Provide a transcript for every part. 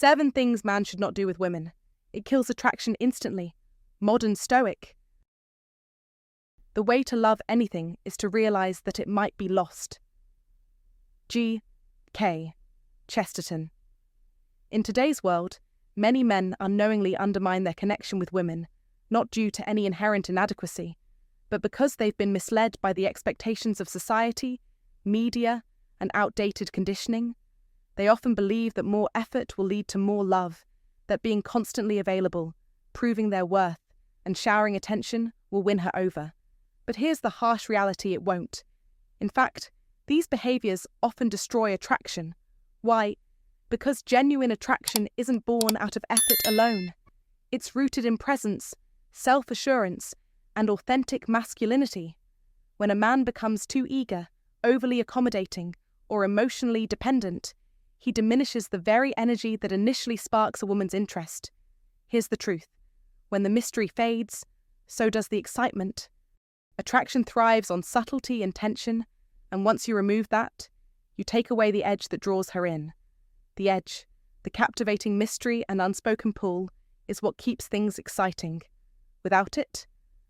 7 things man should not do with women. It kills attraction instantly. Modern Stoic. The way to love anything is to realize that it might be lost. G. K. Chesterton. In today's world, many men unknowingly undermine their connection with women, not due to any inherent inadequacy, but because they've been misled by the expectations of society, media, and outdated conditioning. They often believe that more effort will lead to more love, that being constantly available, proving their worth, and showering attention will win her over. But here's the harsh reality: it won't. In fact, these behaviors often destroy attraction. Why? Because genuine attraction isn't born out of effort alone. It's rooted in presence, self-assurance, and authentic masculinity. When a man becomes too eager, overly accommodating, or emotionally dependent, he diminishes the very energy that initially sparks a woman's interest. Here's the truth: when the mystery fades, so does the excitement. Attraction thrives on subtlety and tension, and once you remove that, you take away the edge that draws her in. The edge, the captivating mystery and unspoken pull, is what keeps things exciting. Without it,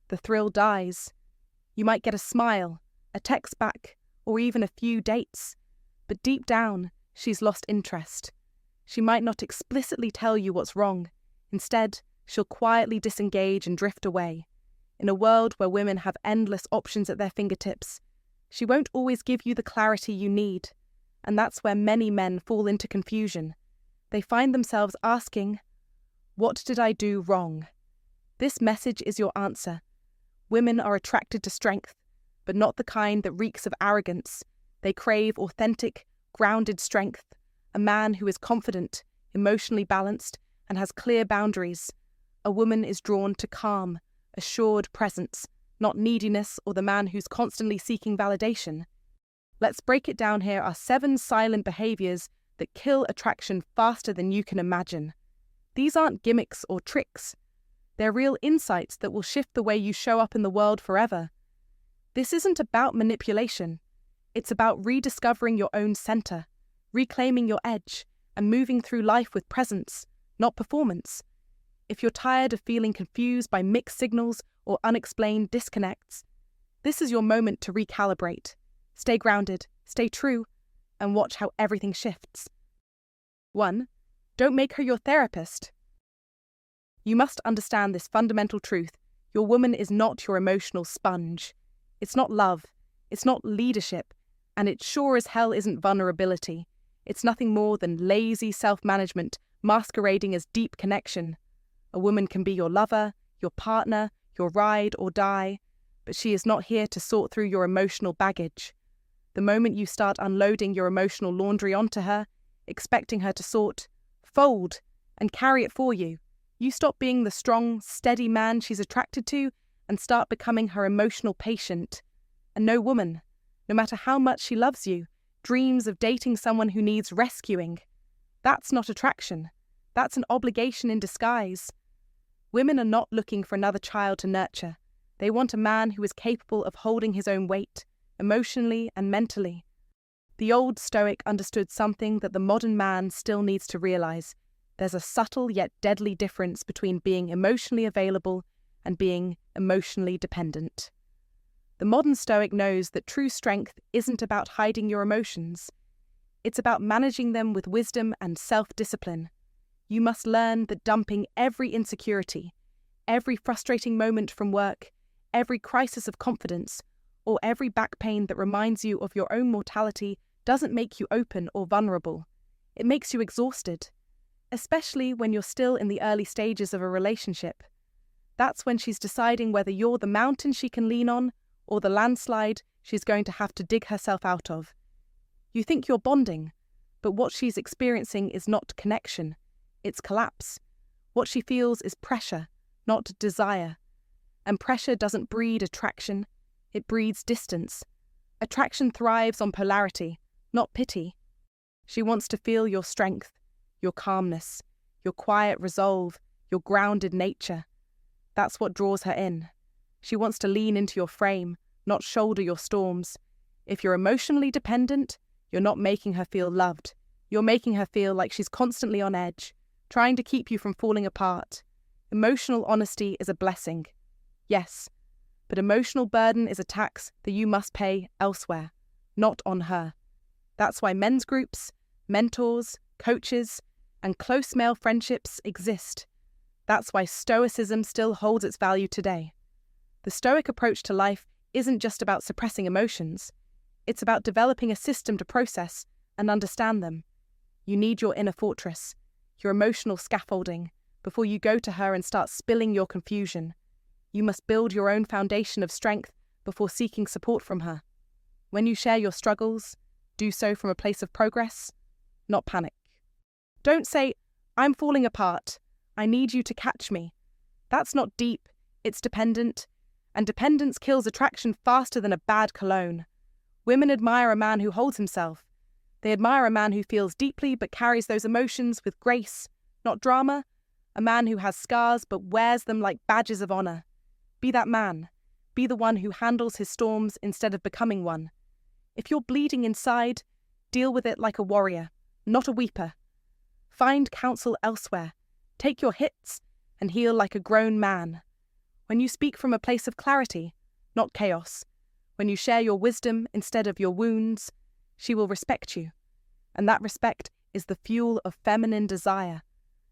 the thrill dies. You might get a smile, a text back, or even a few dates, but deep down, she's lost interest. She might not explicitly tell you what's wrong. Instead, she'll quietly disengage and drift away. In a world where women have endless options at their fingertips, she won't always give you the clarity you need, and that's where many men fall into confusion. They find themselves asking, "What did I do wrong?" This message is your answer. Women are attracted to strength, but not the kind that reeks of arrogance. They crave authentic, grounded strength, a man who is confident, emotionally balanced, and has clear boundaries. A woman is drawn to calm, assured presence, not neediness or the man who's constantly seeking validation. Let's break it down. Here are 7 silent behaviors that kill attraction faster than you can imagine. These aren't gimmicks or tricks. They're real insights that will shift the way you show up in the world forever. This isn't about manipulation. It's about rediscovering your own center, reclaiming your edge, and moving through life with presence, not performance. If you're tired of feeling confused by mixed signals or unexplained disconnects, this is your moment to recalibrate. Stay grounded, stay true, and watch how everything shifts. 1. Don't make her your therapist. You must understand this fundamental truth. Your woman is not your emotional sponge. It's not love. It's not leadership. And it sure as hell isn't vulnerability. It's nothing more than lazy self-management masquerading as deep connection. A woman can be your lover, your partner, your ride or die, but she is not here to sort through your emotional baggage. The moment you start unloading your emotional laundry onto her, expecting her to sort, fold, and carry it for you, you stop being the strong, steady man she's attracted to and start becoming her emotional patient. And no woman, no matter how much she loves you, dreams of dating someone who needs rescuing. That's not attraction. That's an obligation in disguise. Women are not looking for another child to nurture. They want a man who is capable of holding his own weight, emotionally and mentally. The old Stoic understood something that the modern man still needs to realize. There's a subtle yet deadly difference between being emotionally available and being emotionally dependent. The modern Stoic knows that true strength isn't about hiding your emotions. It's about managing them with wisdom and self-discipline. You must learn that dumping every insecurity, every frustrating moment from work, every crisis of confidence, or every back pain that reminds you of your own mortality doesn't make you open or vulnerable. It makes you exhausted, especially when you're still in the early stages of a relationship. That's when she's deciding whether you're the mountain she can lean on or the landslide she's going to have to dig herself out of. You think you're bonding, but what she's experiencing is not connection, it's collapse. What she feels is pressure, not desire. And pressure doesn't breed attraction, it breeds distance. Attraction thrives on polarity, not pity. She wants to feel your strength, your calmness, your quiet resolve, your grounded nature. That's what draws her in. She wants to lean into your frame, not shoulder your storms. If you're emotionally dependent, you're not making her feel loved. You're making her feel like she's constantly on edge, trying to keep you from falling apart. Emotional honesty is a blessing. Yes, but emotional burden is a tax that you must pay elsewhere, not on her. That's why men's groups, mentors, coaches, and close male friendships exist. That's why Stoicism still holds its value today. The Stoic approach to life isn't just about suppressing emotions. It's about developing a system to process and understand them. You need your inner fortress, your emotional scaffolding, before you go to her and start spilling your confusion. You must build your own foundation of strength before seeking support from her. When you share your struggles, do so from a place of progress, not panic. Don't say, "I'm falling apart. I need you to catch me." That's not deep, it's dependent, and dependence kills attraction faster than a bad cologne. Women admire a man who holds himself. They admire a man who feels deeply but carries those emotions with grace, not drama. A man who has scars but wears them like badges of honor. Be that man. Be the one who handles his storms instead of becoming one. If you're bleeding inside, deal with it like a warrior, not a weeper. Find counsel elsewhere. Take your hits and heal like a grown man. When you speak from a place of clarity, not chaos, when you share your wisdom instead of your wounds, she will respect you. And that respect is the fuel of feminine desire.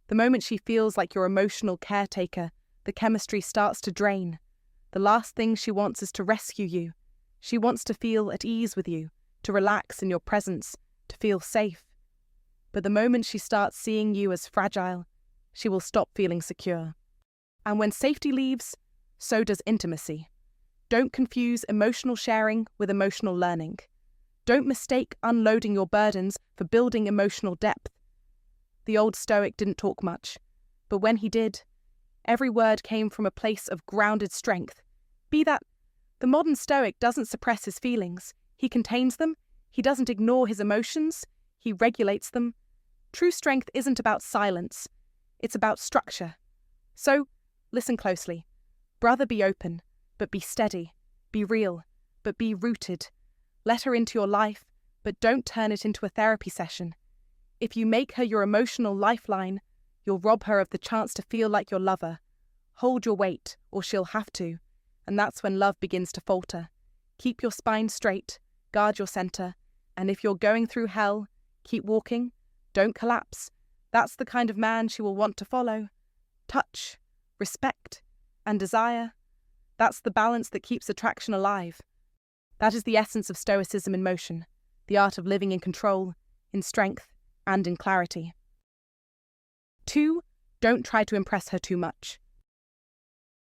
The moment she feels like your emotional caretaker, the chemistry starts to drain. The last thing she wants is to rescue you. She wants to feel at ease with you, to relax in your presence, to feel safe. But the moment she starts seeing you as fragile, she will stop feeling secure. And when safety leaves, so does intimacy. Don't confuse emotional sharing with emotional learning. Don't mistake unloading your burdens for building emotional depth. The old Stoic didn't talk much, but when he did, every word came from a place of grounded strength. Be that. The modern Stoic doesn't suppress his feelings. He contains them. He doesn't ignore his emotions. He regulates them. True strength isn't about silence. It's about structure. So, listen closely. Brother, be open, but be steady. Be real, but be rooted. Let her into your life, but don't turn it into a therapy session. If you make her your emotional lifeline, you'll rob her of the chance to feel like your lover. Hold your weight, or she'll have to, and that's when love begins to falter. Keep your spine straight, guard your center, and if you're going through hell, keep walking, don't collapse. That's the kind of man she will want to follow. Touch, respect, and desire. That's the balance that keeps attraction alive. That is the essence of Stoicism in motion, the art of living in control, in strength, and in clarity. 2. Don't try to impress her too much.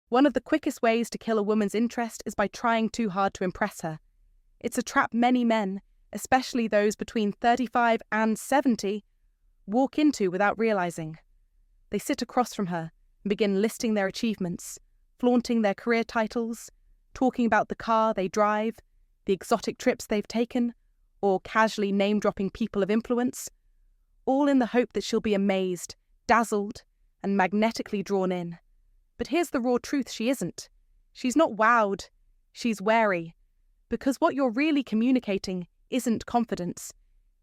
One of the quickest ways to kill a woman's interest is by trying too hard to impress her. It's a trap many men, especially those between 35 and 70, walk into without realizing. They sit across from her and begin listing their achievements, flaunting their career titles, talking about the car they drive, the exotic trips they've taken, or casually name-dropping people of influence, all in the hope that she'll be amazed, dazzled, and magnetically drawn in. But here's the raw truth: she isn't. She's not wowed, she's wary. Because what you're really communicating isn't confidence.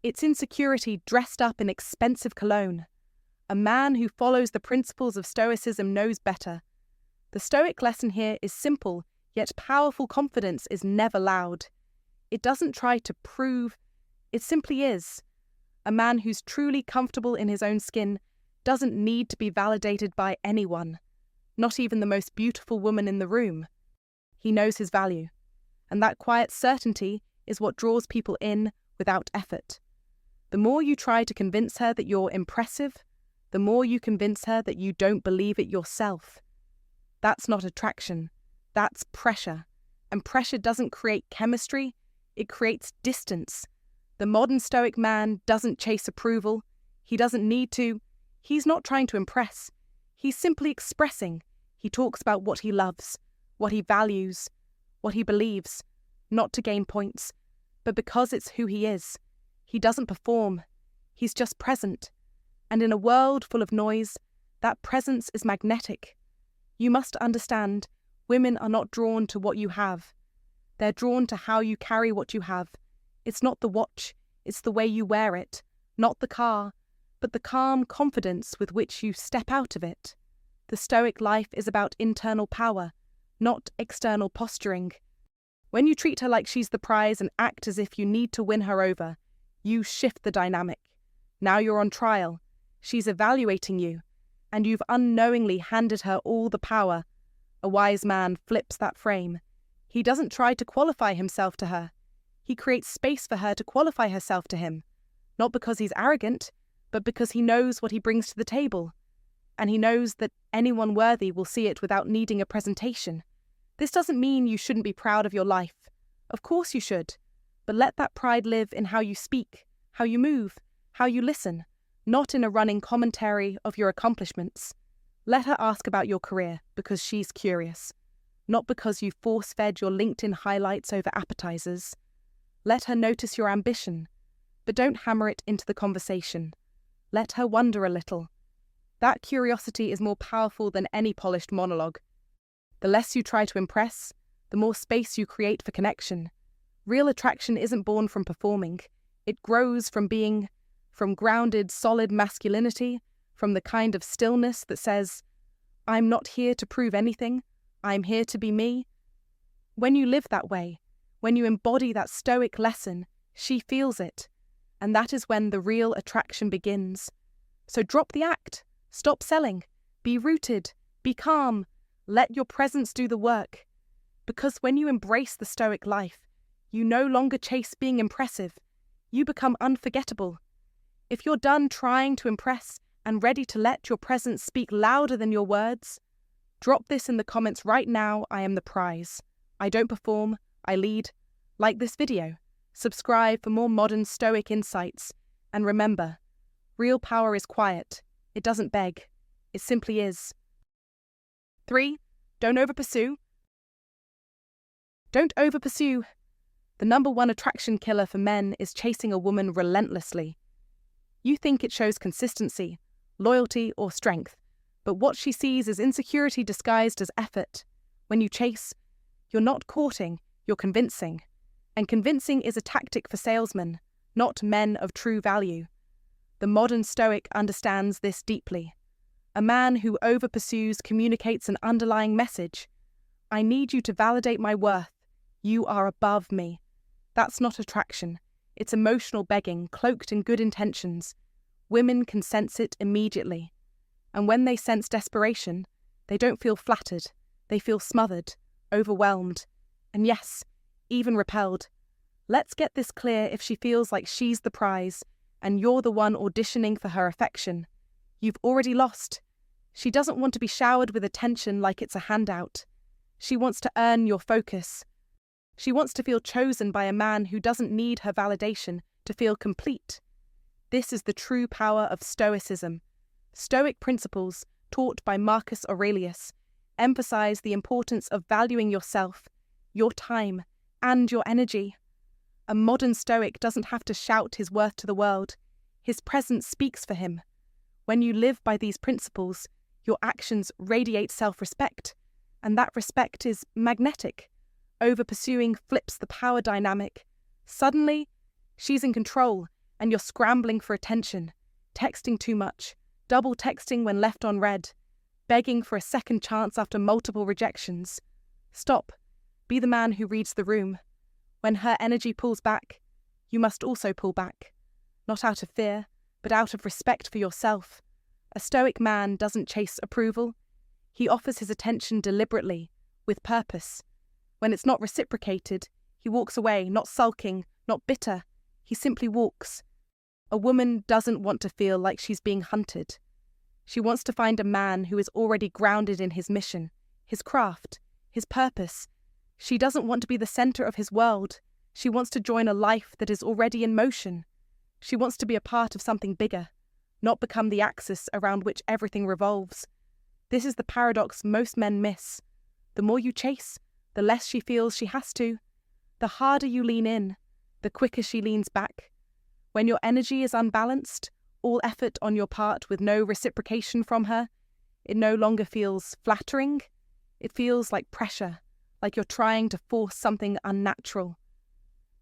It's insecurity dressed up in expensive cologne. A man who follows the principles of Stoicism knows better. The Stoic lesson here is simple, yet powerful. Confidence is never loud. It doesn't try to prove, it simply is. A man who's truly comfortable in his own skin doesn't need to be validated by anyone, not even the most beautiful woman in the room. He knows his value, and that quiet certainty is what draws people in without effort. The more you try to convince her that you're impressive, the more you convince her that you don't believe it yourself. That's not attraction, that's pressure. And pressure doesn't create chemistry, it creates distance. The modern Stoic man doesn't chase approval. He doesn't need to. He's not trying to impress. He's simply expressing. He talks about what he loves, what he values, what he believes, not to gain points, but because it's who he is. He doesn't perform. He's just present. And in a world full of noise, that presence is magnetic. You must understand, women are not drawn to what you have. They're drawn to how you carry what you have. It's not the watch, it's the way you wear it, not the car, but the calm confidence with which you step out of it. The Stoic life is about internal power, not external posturing. When you treat her like she's the prize and act as if you need to win her over, you shift the dynamic. Now you're on trial. She's evaluating you, and you've unknowingly handed her all the power. A wise man flips that frame. He doesn't try to qualify himself to her. He creates space for her to qualify herself to him, not because he's arrogant, but because he knows what he brings to the table. And he knows that anyone worthy will see it without needing a presentation. This doesn't mean you shouldn't be proud of your life. Of course you should. But let that pride live in how you speak, how you move, how you listen, not in a running commentary of your accomplishments. Let her ask about your career because she's curious, not because you force-fed your LinkedIn highlights over appetizers. Let her notice your ambition, but don't hammer it into the conversation. Let her wonder a little. That curiosity is more powerful than any polished monologue. The less you try to impress, the more space you create for connection. Real attraction isn't born from performing. It grows from being, from grounded, solid masculinity, from the kind of stillness that says, I'm not here to prove anything, I'm here to be me. When you live that way, when you embody that Stoic lesson, she feels it. And that is when the real attraction begins. So drop the act, stop selling, be rooted, be calm, let your presence do the work. Because when you embrace the Stoic life, you no longer chase being impressive, you become unforgettable. If you're done trying to impress and ready to let your presence speak louder than your words, drop this in the comments right now. I am the prize. I don't perform, I lead. Like this video, subscribe for more modern Stoic insights, and remember, real power is quiet. It doesn't beg. It simply is. 3. Don't overpursue. Don't overpursue. The number one attraction killer for men is chasing a woman relentlessly. You think it shows consistency, loyalty, or strength, but what she sees is insecurity disguised as effort. When you chase, you're not courting, you're convincing. And convincing is a tactic for salesmen, not men of true value. The modern Stoic understands this deeply. A man who overpursues communicates an underlying message. I need you to validate my worth. You are above me. That's not attraction. It's emotional begging, cloaked in good intentions. Women can sense it immediately. And when they sense desperation, they don't feel flattered. They feel smothered, overwhelmed, and yes, even repelled. Let's get this clear. If she feels like she's the prize, and you're the one auditioning for her affection, you've already lost. She doesn't want to be showered with attention like it's a handout. She wants to earn your focus. She wants to feel chosen by a man who doesn't need her validation to feel complete. This is the true power of Stoicism. Stoic principles, taught by Marcus Aurelius, emphasize the importance of valuing yourself, your time, and your energy. A modern Stoic doesn't have to shout his worth to the world. His presence speaks for him. When you live by these principles, your actions radiate self-respect, and that respect is magnetic. Over-pursuing flips the power dynamic. Suddenly, she's in control, and you're scrambling for attention, texting too much, double texting when left on read, begging for a second chance after multiple rejections. Stop. Be the man who reads the room. When her energy pulls back, you must also pull back. Not out of fear, but out of respect for yourself. A Stoic man doesn't chase approval. He offers his attention deliberately, with purpose. When it's not reciprocated, he walks away, not sulking, not bitter. He simply walks. A woman doesn't want to feel like she's being hunted. She wants to find a man who is already grounded in his mission, his craft, his purpose. She doesn't want to be the center of his world. She wants to join a life that is already in motion. She wants to be a part of something bigger, not become the axis around which everything revolves. This is the paradox most men miss. The more you chase, the less she feels she has to. The harder you lean in, the quicker she leans back. When your energy is unbalanced, all effort on your part with no reciprocation from her, it no longer feels flattering. It feels like pressure, like you're trying to force something unnatural.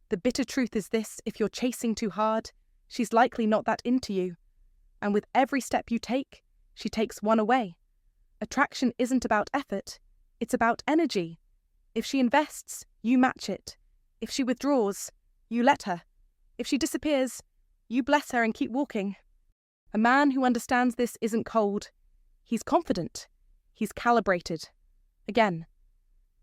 The bitter truth is this: if you're chasing too hard, she's likely not that into you. and with every step you take, she takes one away. Attraction isn't about effort, it's about energy. If she invests, you match it. If she withdraws, you let her. If she disappears, you bless her and keep walking. A man who understands this isn't cold. He's confident. He's calibrated. Again,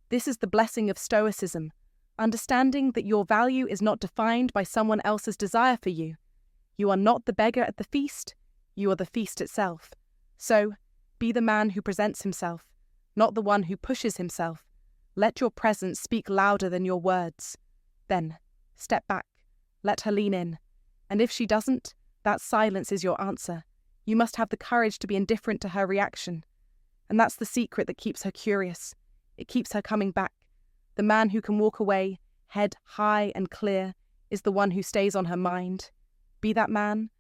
this is the blessing of Stoicism, understanding that your value is not defined by someone else's desire for you. You are not the beggar at the feast, you are the feast itself. So, be the man who presents himself, not the one who pushes himself. Let your presence speak louder than your words. Then, step back, let her lean in. And if she doesn't, that silence is your answer. You must have the courage to be indifferent to her reaction. And that's the secret that keeps her curious. It keeps her coming back. The man who can walk away, head high and clear, is the one who stays on her mind. Be that man.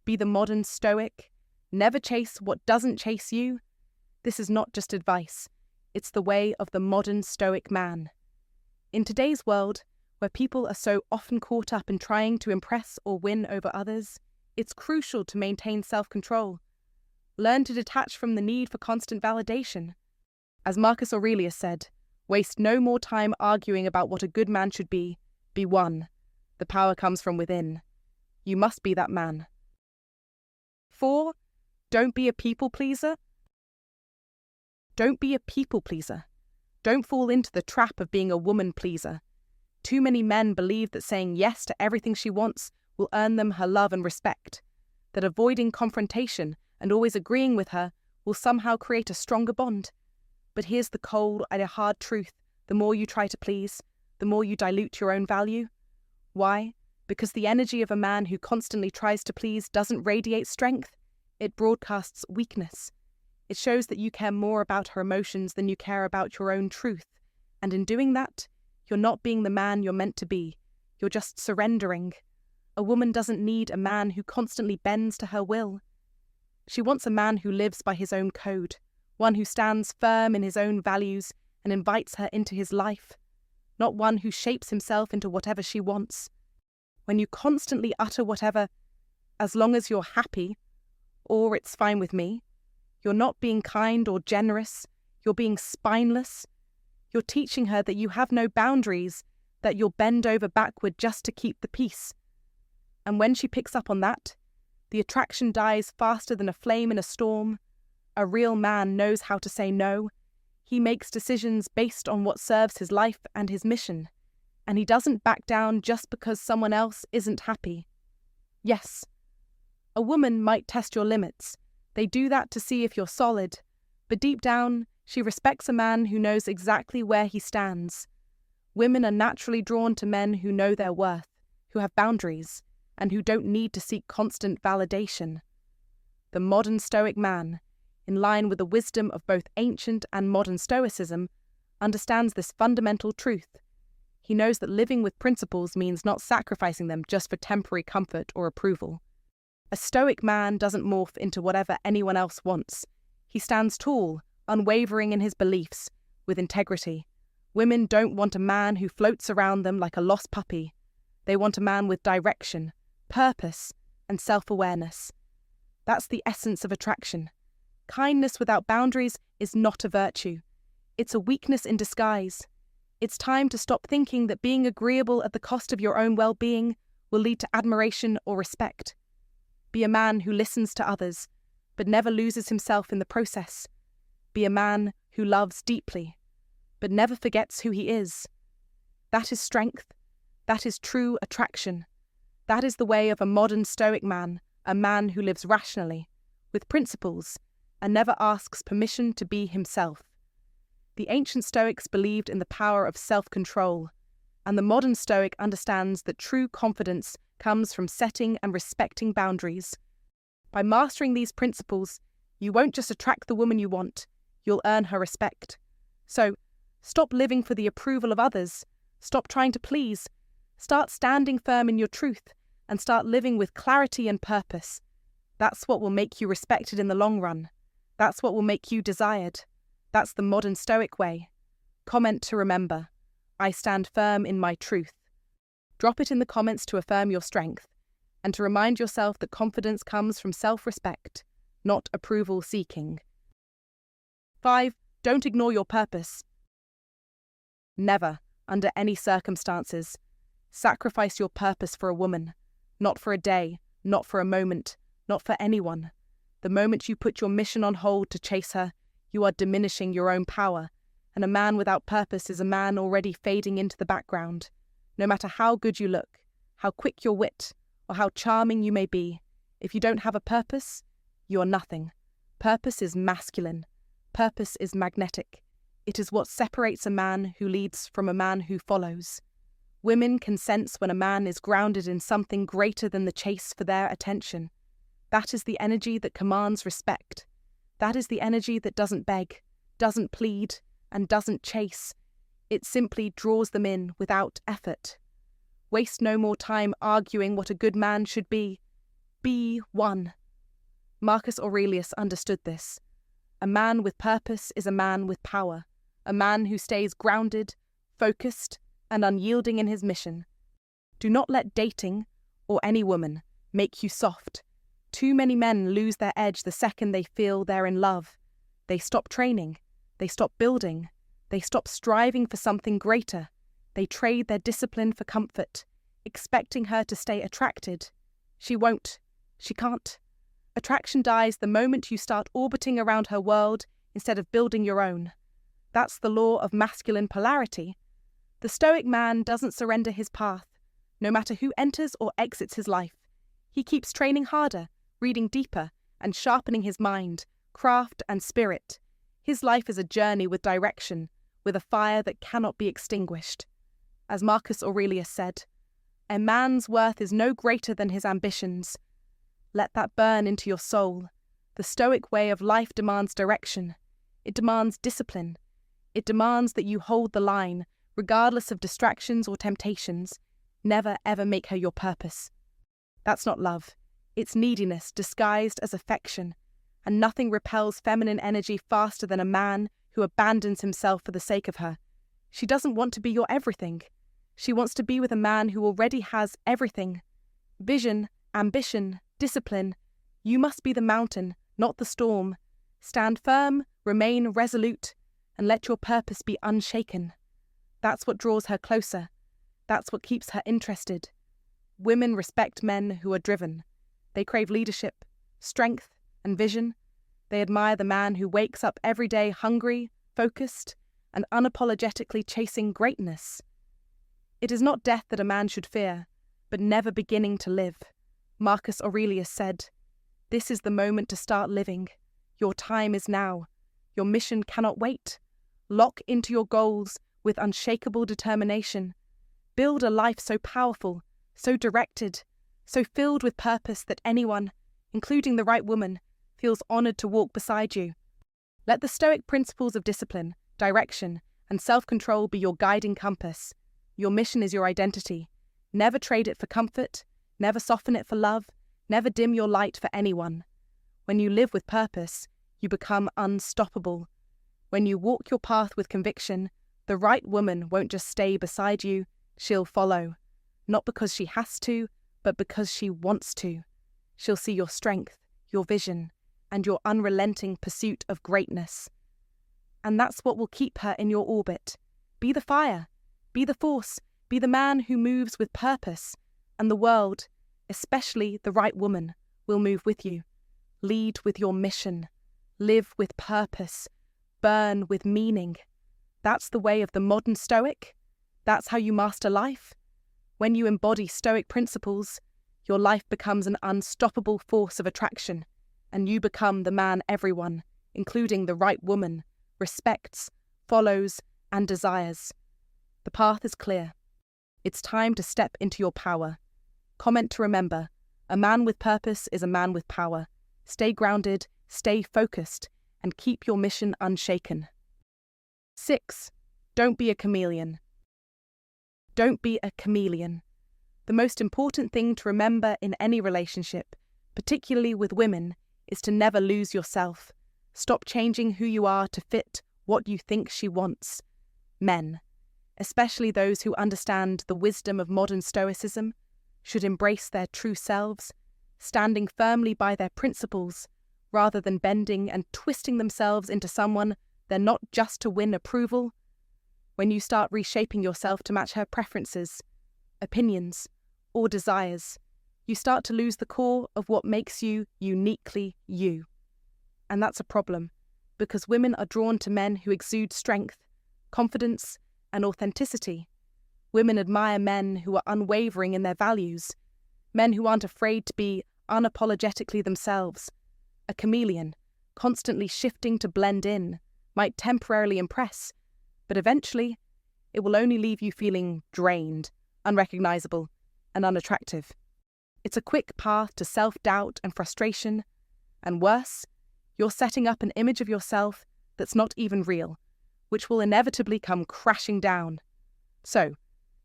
Be the modern Stoic. Never chase what doesn't chase you. This is not just advice. It's the way of the modern Stoic man. In today's world, where people are so often caught up in trying to impress or win over others, it's crucial to maintain self-control. Learn to detach from the need for constant validation. As Marcus Aurelius said, waste no more time arguing about what a good man should be. Be one. The power comes from within. You must be that man. 4. Don't be a people pleaser. Don't be a people pleaser. Don't fall into the trap of being a woman pleaser. Too many men believe that saying yes to everything she wants will earn them her love and respect, that avoiding confrontation and always agreeing with her will somehow create a stronger bond. But here's the cold and hard truth. The more you try to please, the more you dilute your own value. Why? Because the energy of a man who constantly tries to please doesn't radiate strength. It broadcasts weakness. It shows that you care more about her emotions than you care about your own truth. And in doing that, you're not being the man you're meant to be. You're just surrendering. A woman doesn't need a man who constantly bends to her will. She wants a man who lives by his own code, one who stands firm in his own values and invites her into his life, not one who shapes himself into whatever she wants. When you constantly utter whatever, as long as you're happy, or it's fine with me, you're not being kind or generous, you're being spineless. You're teaching her that you have no boundaries, that you'll bend over backward just to keep the peace. And when she picks up on that, the attraction dies faster than a flame in a storm. A real man knows how to say no. He makes decisions based on what serves his life and his mission. And he doesn't back down just because someone else isn't happy. Yes, a woman might test your limits. They do that to see if you're solid. But deep down, she respects a man who knows exactly where he stands. Women are naturally drawn to men who know their worth, who have boundaries, and who don't need to seek constant validation. The modern Stoic man, in line with the wisdom of both ancient and modern Stoicism, understands this fundamental truth. He knows that living with principles means not sacrificing them just for temporary comfort or approval. A Stoic man doesn't morph into whatever anyone else wants. He stands tall, unwavering in his beliefs, with integrity. Women don't want a man who floats around them like a lost puppy. They want a man with direction, purpose, and self-awareness. That's the essence of attraction. Kindness without boundaries is not a virtue. It's a weakness in disguise. It's time to stop thinking that being agreeable at the cost of your own well-being will lead to admiration or respect. Be a man who listens to others, but never loses himself in the process. Be a man who loves deeply, but never forgets who he is. That is strength. That is true attraction. That is the way of a modern Stoic man, a man who lives rationally, with principles, and never asks permission to be himself. The ancient Stoics believed in the power of self-control, and the modern Stoic understands that true confidence comes from setting and respecting boundaries. By mastering these principles, you won't just attract the woman you want, you'll earn her respect. So, stop living for the approval of others. Stop trying to please. Start standing firm in your truth and start living with clarity and purpose. That's what will make you respected in the long run. That's what will make you desired. That's the modern Stoic way. Comment to remember. I stand firm in my truth. Drop it in the comments to affirm your strength. and to remind yourself that confidence comes from self-respect, not approval seeking. 5. Don't ignore your purpose. Never, under any circumstances, sacrifice your purpose for a woman, not for a day, not for a moment, not for anyone. The moment you put your mission on hold to chase her, you are diminishing your own power, and a man without purpose is a man already fading into the background. No matter how good you look, how quick your wit, or how charming you may be, if you don't have a purpose, you are nothing. Purpose is masculine. Purpose is magnetic. It is what separates a man who leads from a man who follows. Women can sense when a man is grounded in something greater than the chase for their attention. That is the energy that commands respect. That is the energy that doesn't beg, doesn't plead, and doesn't chase. It simply draws them in without effort. Waste no more time arguing what a good man should be. Be one. Marcus Aurelius understood this. A man with purpose is a man with power, a man who stays grounded, focused, and unyielding in his mission. Do not let dating, or any woman, make you soft. Too many men lose their edge the second they feel they're in love. They stop training. They stop building. They stop striving for something greater. They trade their discipline for comfort, expecting her to stay attracted. She won't. She can't. Attraction dies the moment you start orbiting around her world instead of building your own. That's the law of masculine polarity. The Stoic man doesn't surrender his path, no matter who enters or exits his life. He keeps training harder, reading deeper, and sharpening his mind, craft, and spirit. His life is a journey with direction, with a fire that cannot be extinguished. As Marcus Aurelius said, "A man's worth is no greater than his ambitions." Let that burn into your soul. The Stoic way of life demands direction. It demands discipline. It demands that you hold the line, regardless of distractions or temptations. Never ever make her your purpose. That's not love. It's neediness disguised as affection. And nothing repels feminine energy faster than a man who abandons himself for the sake of her. She doesn't want to be your everything. She wants to be with a man who already has everything. Vision, ambition, discipline. You must be the mountain, not the storm. Stand firm, remain resolute, and let your purpose be unshaken. That's what draws her closer. That's what keeps her interested. Women respect men who are driven. They crave leadership, strength, and vision. They admire the man who wakes up every day hungry, focused, and unapologetically chasing greatness. It is not death that a man should fear, but never beginning to live. Marcus Aurelius said, "This is the moment to start living. Your time is now. Your mission cannot wait. Lock into your goals with unshakable determination. Build a life so powerful, so directed, so filled with purpose that anyone, including the right woman, feels honored to walk beside you. Let the Stoic principles of discipline, direction, and self-control be your guiding compass. Your mission is your identity. Never trade it for comfort, never soften it for love, never dim your light for anyone. When you live with purpose, you become unstoppable. When you walk your path with conviction, the right woman won't just stay beside you, she'll follow. Not because she has to, but because she wants to. She'll see your strength, your vision, and your unrelenting pursuit of greatness. And that's what will keep her in your orbit. Be the fire, be the force, be the man who moves with purpose, and the world, especially the right woman, will move with you. Lead with your mission. Live with purpose. Burn with meaning. That's the way of the modern Stoic. That's how you master life. When you embody Stoic principles, your life becomes an unstoppable force of attraction, and you become the man everyone, including the right woman, respects, follows, and desires. The path is clear. It's time to step into your power. Comment to remember, a man with purpose is a man with power. Stay grounded, stay focused, and keep your mission unshaken. 6. Don't be a chameleon. Don't be a chameleon. The most important thing to remember in any relationship, particularly with women, is to never lose yourself. Stop changing who you are to fit what you think she wants. Men, especially those who understand the wisdom of modern Stoicism, should embrace their true selves, standing firmly by their principles, rather than bending and twisting themselves into someone they're not just to win approval. When you start reshaping yourself to match her preferences, opinions, or desires, you start to lose the core of what makes you uniquely you. And that's a problem, because women are drawn to men who exude strength, confidence, and authenticity. Women admire men who are unwavering in their values, men who aren't afraid to be unapologetically themselves. A chameleon, constantly shifting to blend in, might temporarily impress, but eventually it will only leave you feeling drained, unrecognizable, and unattractive. It's a quick path to self-doubt and frustration, and worse, you're setting up an image of yourself that's not even real, which will inevitably come crashing down. So,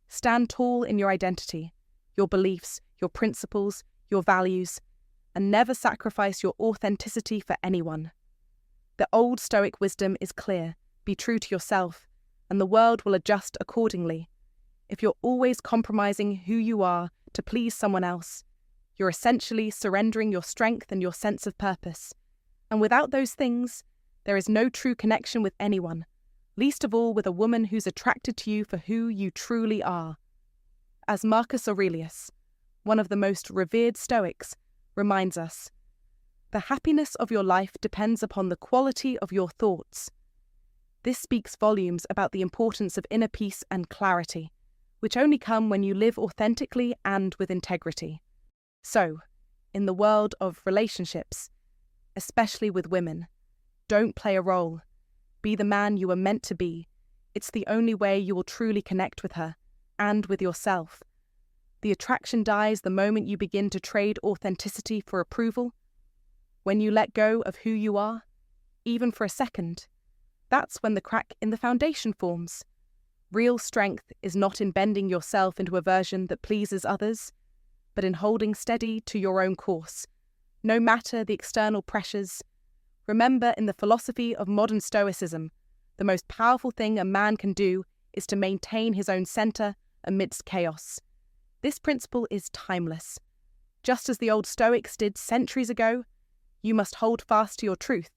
stand tall in your identity, your beliefs, your principles, your values, and never sacrifice your authenticity for anyone. The old Stoic wisdom is clear: be true to yourself, and the world will adjust accordingly. If you're always compromising who you are to please someone else, you're essentially surrendering your strength and your sense of purpose. And without those things, there is no true connection with anyone, least of all with a woman who's attracted to you for who you truly are. As Marcus Aurelius, one of the most revered Stoics, reminds us, the happiness of your life depends upon the quality of your thoughts. This speaks volumes about the importance of inner peace and clarity, which only come when you live authentically and with integrity. So, in the world of relationships, especially with women, don't play a role. Be the man you are meant to be. It's the only way you will truly connect with her, and with yourself. The attraction dies the moment you begin to trade authenticity for approval. When you let go of who you are, even for a second, that's when the crack in the foundation forms. Real strength is not in bending yourself into a version that pleases others, but in holding steady to your own course, no matter the external pressures. Remember, in the philosophy of modern Stoicism, the most powerful thing a man can do is to maintain his own center amidst chaos. This principle is timeless. Just as the old Stoics did centuries ago, you must hold fast to your truth.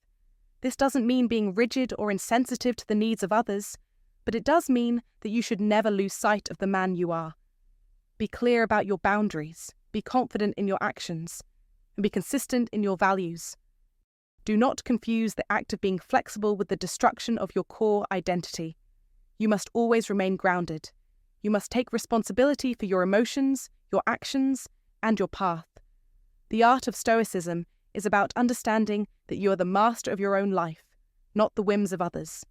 This doesn't mean being rigid or insensitive to the needs of others, but it does mean that you should never lose sight of the man you are. Be clear about your boundaries, be confident in your actions, and be consistent in your values. Do not confuse the act of being flexible with the destruction of your core identity. You must always remain grounded. You must take responsibility for your emotions, your actions, and your path. The art of Stoicism is about understanding that you are the master of your own life, not the whims of others.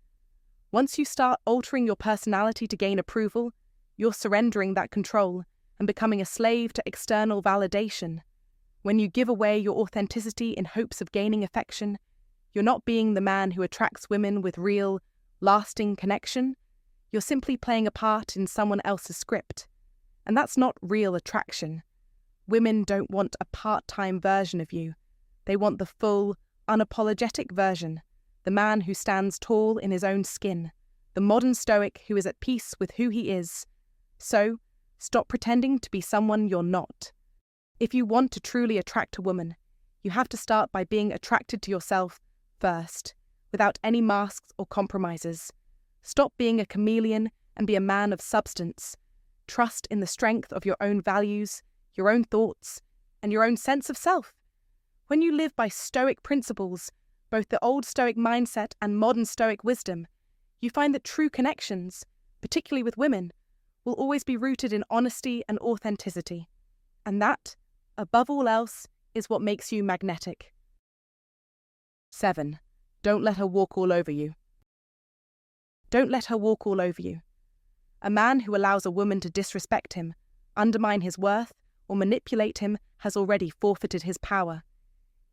Once you start altering your personality to gain approval, you're surrendering that control and becoming a slave to external validation. When you give away your authenticity in hopes of gaining affection, you're not being the man who attracts women with real, lasting connection. You're simply playing a part in someone else's script. And that's not real attraction. Women don't want a part-time version of you. They want the full, unapologetic version, the man who stands tall in his own skin, the modern Stoic who is at peace with who he is. So, stop pretending to be someone you're not. If you want to truly attract a woman, you have to start by being attracted to yourself first, without any masks or compromises. Stop being a chameleon and be a man of substance. Trust in the strength of your own values, your own thoughts, and your own sense of self. When you live by Stoic principles, both the old Stoic mindset and modern Stoic wisdom, you find that true connections, particularly with women, will always be rooted in honesty and authenticity. And that, above all else, is what makes you magnetic. 7. Don't let her walk all over you. Don't let her walk all over you. A man who allows a woman to disrespect him, undermine his worth, or manipulate him has already forfeited his power.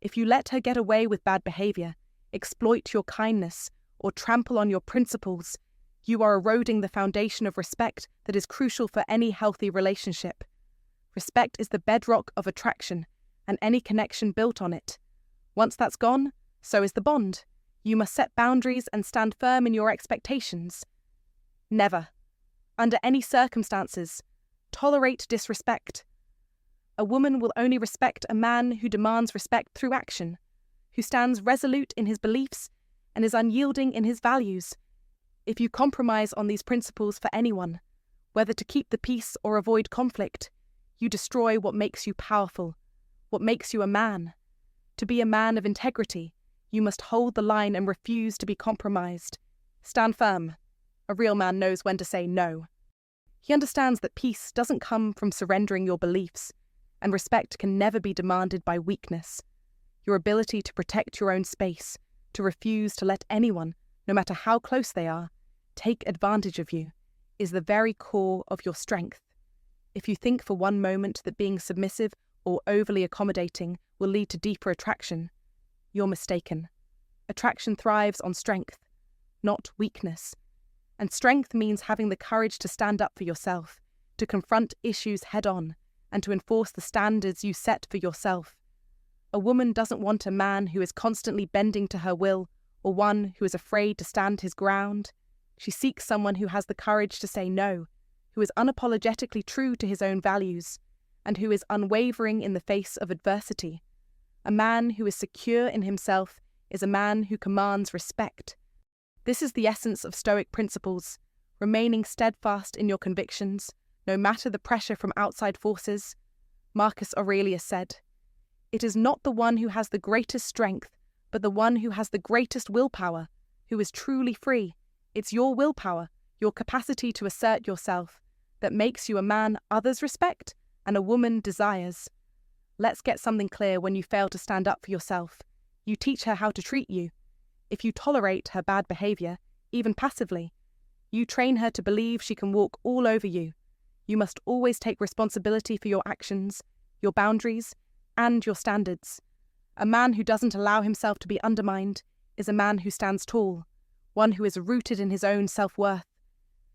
If you let her get away with bad behavior, exploit your kindness, or trample on your principles, you are eroding the foundation of respect that is crucial for any healthy relationship. Respect is the bedrock of attraction, and any connection built on it. Once that's gone, so is the bond. You must set boundaries and stand firm in your expectations. Never, under any circumstances, tolerate disrespect. A woman will only respect a man who demands respect through action, who stands resolute in his beliefs and is unyielding in his values. If you compromise on these principles for anyone, whether to keep the peace or avoid conflict, you destroy what makes you powerful, what makes you a man. To be a man of integrity, you must hold the line and refuse to be compromised. Stand firm. A real man knows when to say no. He understands that peace doesn't come from surrendering your beliefs, and respect can never be demanded by weakness. Your ability to protect your own space, to refuse to let anyone, no matter how close they are, take advantage of you, is the very core of your strength. If you think for one moment that being submissive or overly accommodating will lead to deeper attraction, you're mistaken. Attraction thrives on strength, not weakness. And strength means having the courage to stand up for yourself, to confront issues head-on, and to enforce the standards you set for yourself. A woman doesn't want a man who is constantly bending to her will, or one who is afraid to stand his ground. She seeks someone who has the courage to say no, who is unapologetically true to his own values, and who is unwavering in the face of adversity. A man who is secure in himself is a man who commands respect. This is the essence of Stoic principles, remaining steadfast in your convictions, no matter the pressure from outside forces. Marcus Aurelius said, "It is not the one who has the greatest strength, but the one who has the greatest willpower, who is truly free. It's your willpower, your capacity to assert yourself, that makes you a man others respect and a woman desires." Let's get something clear when you fail to stand up for yourself. You teach her how to treat you. If you tolerate her bad behavior, even passively, you train her to believe she can walk all over you. You must always take responsibility for your actions, your boundaries, and your standards. A man who doesn't allow himself to be undermined is a man who stands tall, one who is rooted in his own self-worth.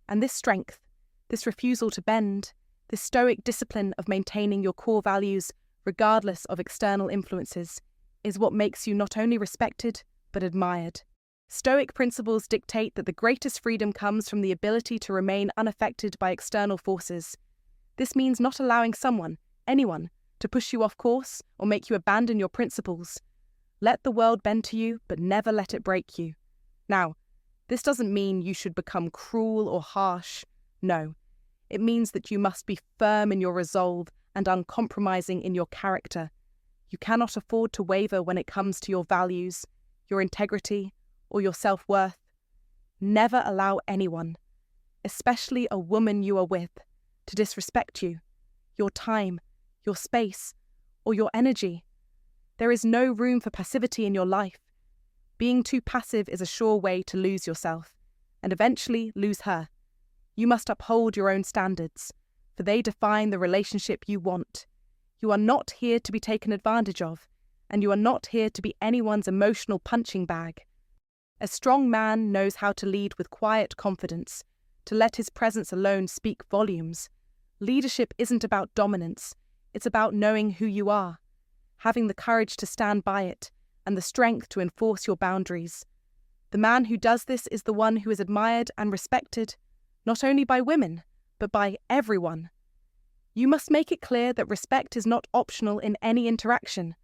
And this strength, this refusal to bend, this stoic discipline of maintaining your core values regardless of external influences, is what makes you not only respected, but admired. Stoic principles dictate that the greatest freedom comes from the ability to remain unaffected by external forces. This means not allowing someone, anyone, to push you off course or make you abandon your principles. Let the world bend to you, but never let it break you. Now, this doesn't mean you should become cruel or harsh. No, it means that you must be firm in your resolve and uncompromising in your character. You cannot afford to waver when it comes to your values, your integrity, or your self-worth. Never allow anyone, especially a woman you are with, to disrespect you, your time, your space, or your energy. There is no room for passivity in your life. Being too passive is a sure way to lose yourself, and eventually lose her. You must uphold your own standards, for they define the relationship you want. You are not here to be taken advantage of, and you are not here to be anyone's emotional punching bag. A strong man knows how to lead with quiet confidence, to let his presence alone speak volumes. Leadership isn't about dominance, it's about knowing who you are, having the courage to stand by it, and the strength to enforce your boundaries. The man who does this is the one who is admired and respected, not only by women, but by everyone. You must make it clear that respect is not optional in any interaction.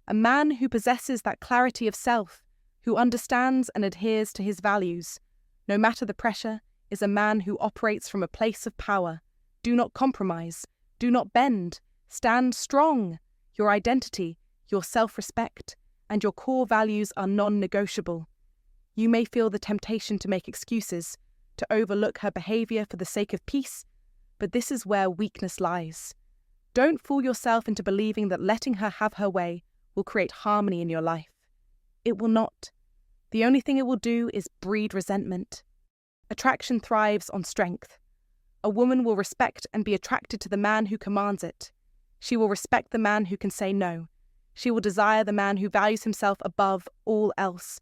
A man who possesses that clarity of self, who understands and adheres to his values, no matter the pressure, is a man who operates from a place of power. Do not compromise. Do not bend. Stand strong. Your identity, your self-respect, and your core values are non-negotiable. You may feel the temptation to make excuses, to overlook her behavior for the sake of peace, but this is where weakness lies. Don't fool yourself into believing that letting her have her way will create harmony in your life. It will not. The only thing it will do is breed resentment. Attraction thrives on strength. A woman will respect and be attracted to the man who commands it. She will respect the man who can say no. She will desire the man who values himself above all else.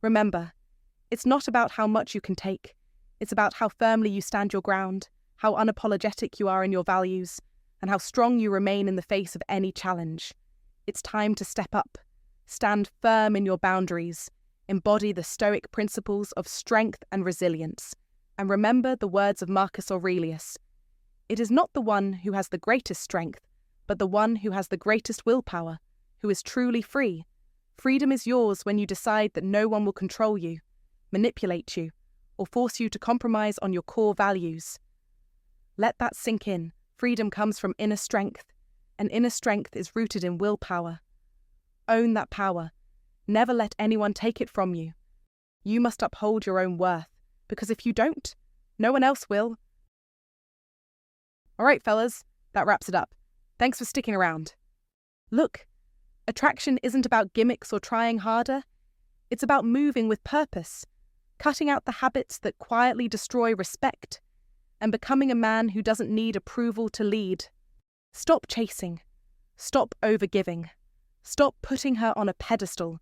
Remember, it's not about how much you can take. It's about how firmly you stand your ground, how unapologetic you are in your values, and how strong you remain in the face of any challenge. It's time to step up. Stand firm in your boundaries. Embody the Stoic principles of strength and resilience. And remember the words of Marcus Aurelius. It is not the one who has the greatest strength, but the one who has the greatest willpower, who is truly free. Freedom is yours when you decide that no one will control you, manipulate you, or force you to compromise on your core values. Let that sink in. Freedom comes from inner strength, and inner strength is rooted in willpower. Own that power. Never let anyone take it from you. You must uphold your own worth, because if you don't, no one else will. All right, fellas, that wraps it up. Thanks for sticking around. Look, attraction isn't about gimmicks or trying harder. It's about moving with purpose, cutting out the habits that quietly destroy respect, and becoming a man who doesn't need approval to lead. Stop chasing. Stop overgiving. Stop putting her on a pedestal.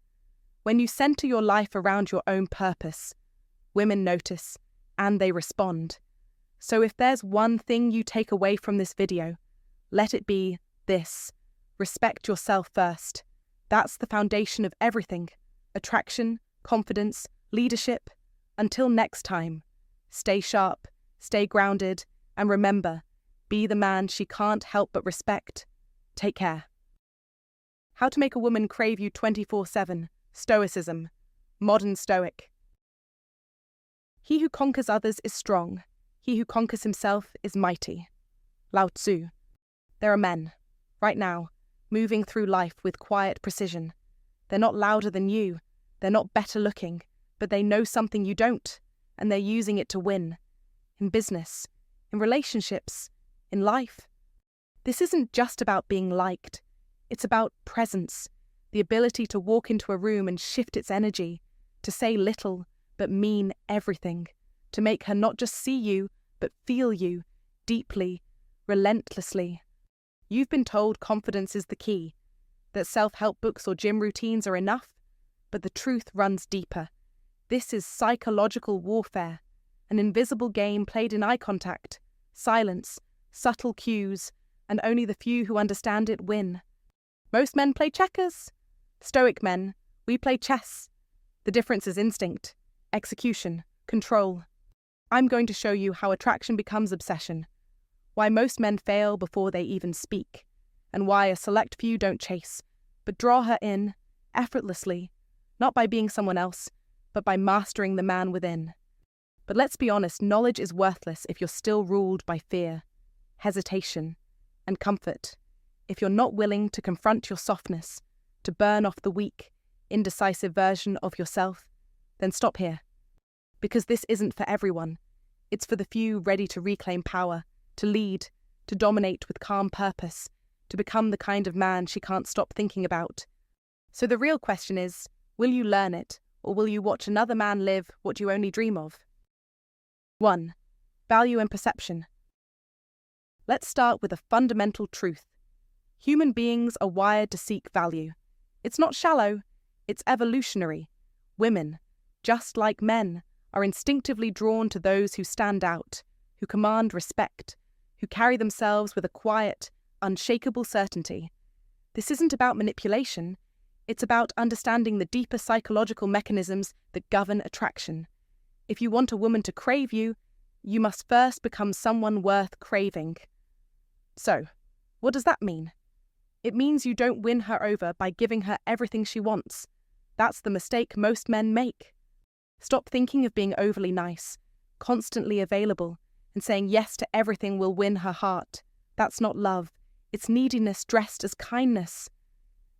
When you center your life around your own purpose, women notice, and they respond. So if there's one thing you take away from this video, let it be this: respect yourself first. That's the foundation of everything: attraction, confidence, leadership. Until next time, stay sharp, stay grounded, and remember, be the man she can't help but respect. Take care. How to make a woman crave you 24/7. Stoicism. Modern Stoic. He who conquers others is strong. He who conquers himself is mighty. Lao Tzu. There are men, right now, moving through life with quiet precision. They're not louder than you. They're not better looking, but they know something you don't, and they're using it to win. In business, in relationships, in life. This isn't just about being liked. It's about presence, the ability to walk into a room and shift its energy, to say little but mean everything, to make her not just see you, but feel you, deeply, relentlessly. You've been told confidence is the key, that self-help books or gym routines are enough, but the truth runs deeper. This is psychological warfare, an invisible game played in eye contact, silence, subtle cues, and only the few who understand it win. Most men play checkers. Stoic men, we play chess. The difference is instinct, execution, control. I'm going to show you how attraction becomes obsession, why most men fail before they even speak, and why a select few don't chase, but draw her in, effortlessly, not by being someone else, but by mastering the man within. But let's be honest, knowledge is worthless if you're still ruled by fear, hesitation, and comfort. If you're not willing to confront your softness, to burn off the weak, indecisive version of yourself, then stop here. Because this isn't for everyone. It's for the few ready to reclaim power, to lead, to dominate with calm purpose, to become the kind of man she can't stop thinking about. So the real question is, will you learn it, or will you watch another man live what you only dream of? 1. Value and perception. Let's start with a fundamental truth. Human beings are wired to seek value. It's not shallow, it's evolutionary. Women, just like men, are instinctively drawn to those who stand out, who command respect, who carry themselves with a quiet, unshakable certainty. This isn't about manipulation, it's about understanding the deeper psychological mechanisms that govern attraction. If you want a woman to crave you, you must first become someone worth craving. So, what does that mean? It means you don't win her over by giving her everything she wants. That's the mistake most men make. Stop thinking of being overly nice, constantly available, and saying yes to everything will win her heart. That's not love. It's neediness dressed as kindness.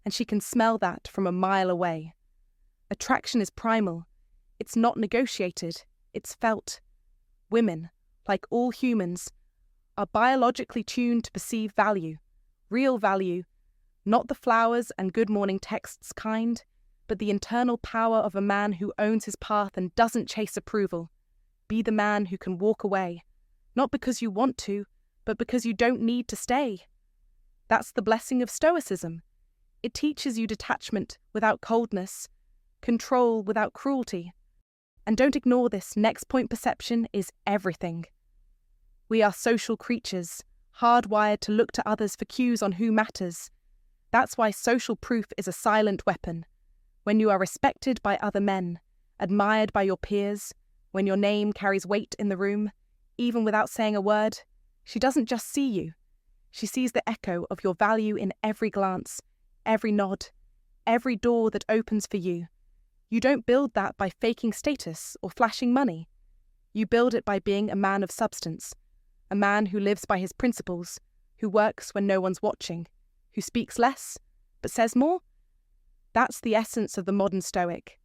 And she can smell that from a mile away. Attraction is primal. It's not negotiated. It's felt. Women, like all humans, are biologically tuned to perceive value, real value, not the flowers and good morning texts kind, but the internal power of a man who owns his path and doesn't chase approval. Be the man who can walk away, not because you want to, but because you don't need to stay. That's the blessing of Stoicism. It teaches you detachment without coldness, control without cruelty. And don't ignore this, next point: perception is everything. We are social creatures, hardwired to look to others for cues on who matters. That's why social proof is a silent weapon. When you are respected by other men, admired by your peers, when your name carries weight in the room, even without saying a word, she doesn't just see you. She sees the echo of your value in every glance, every nod, every door that opens for you. You don't build that by faking status or flashing money. You build it by being a man of substance, a man who lives by his principles, who works when no one's watching, who speaks less, but says more. That's the essence of the modern Stoic.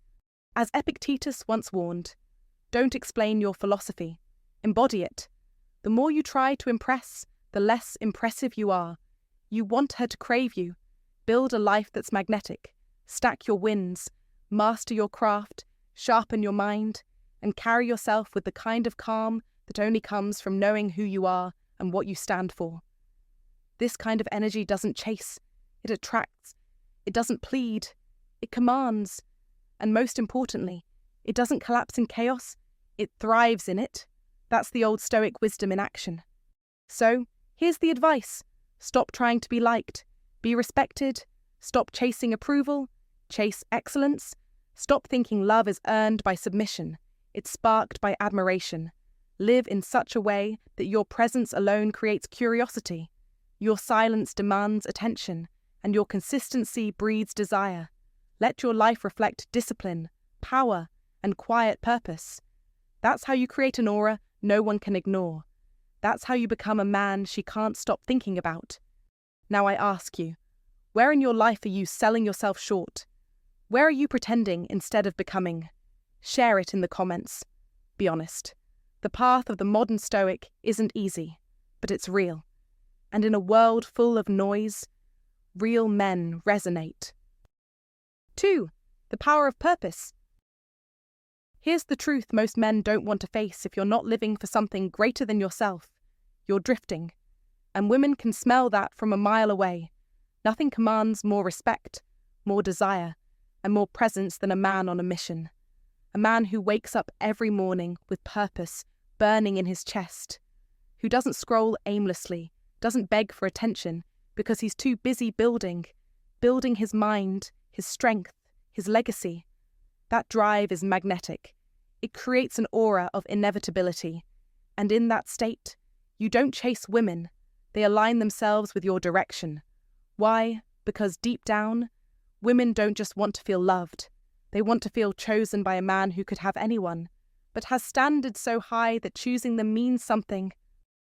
As Epictetus once warned, don't explain your philosophy, embody it. The more you try to impress, the less impressive you are. You want her to crave you. Build a life that's magnetic. Stack your wins. Master your craft. Sharpen your mind. And carry yourself with the kind of calm that only comes from knowing who you are and what you stand for. This kind of energy doesn't chase. It attracts. It doesn't plead. It commands. And most importantly, it doesn't collapse in chaos. It thrives in it. That's the old Stoic wisdom in action. So, here's the advice. Stop trying to be liked. Be respected. Stop chasing approval. Chase excellence. Stop thinking love is earned by submission. It's sparked by admiration. Live in such a way that your presence alone creates curiosity. Your silence demands attention, and your consistency breeds desire. Let your life reflect discipline, power, and quiet purpose. That's how you create an aura no one can ignore. That's how you become a man she can't stop thinking about. Now I ask you, where in your life are you selling yourself short? Where are you pretending instead of becoming? Share it in the comments. Be honest. The path of the modern Stoic isn't easy, but it's real. And in a world full of noise, real men resonate. 2. The power of purpose. Here's the truth most men don't want to face if you're not living for something greater than yourself. You're drifting. And women can smell that from a mile away. Nothing commands more respect, more desire, and more presence than a man on a mission. A man who wakes up every morning with purpose burning in his chest. Who doesn't scroll aimlessly, doesn't beg for attention because he's too busy building his mind, his strength, his legacy. That drive is magnetic. It creates an aura of inevitability. And in that state, you don't chase women. They align themselves with your direction. Why? Because deep down, women don't just want to feel loved. They want to feel chosen by a man who could have anyone, but has standards so high that choosing them means something.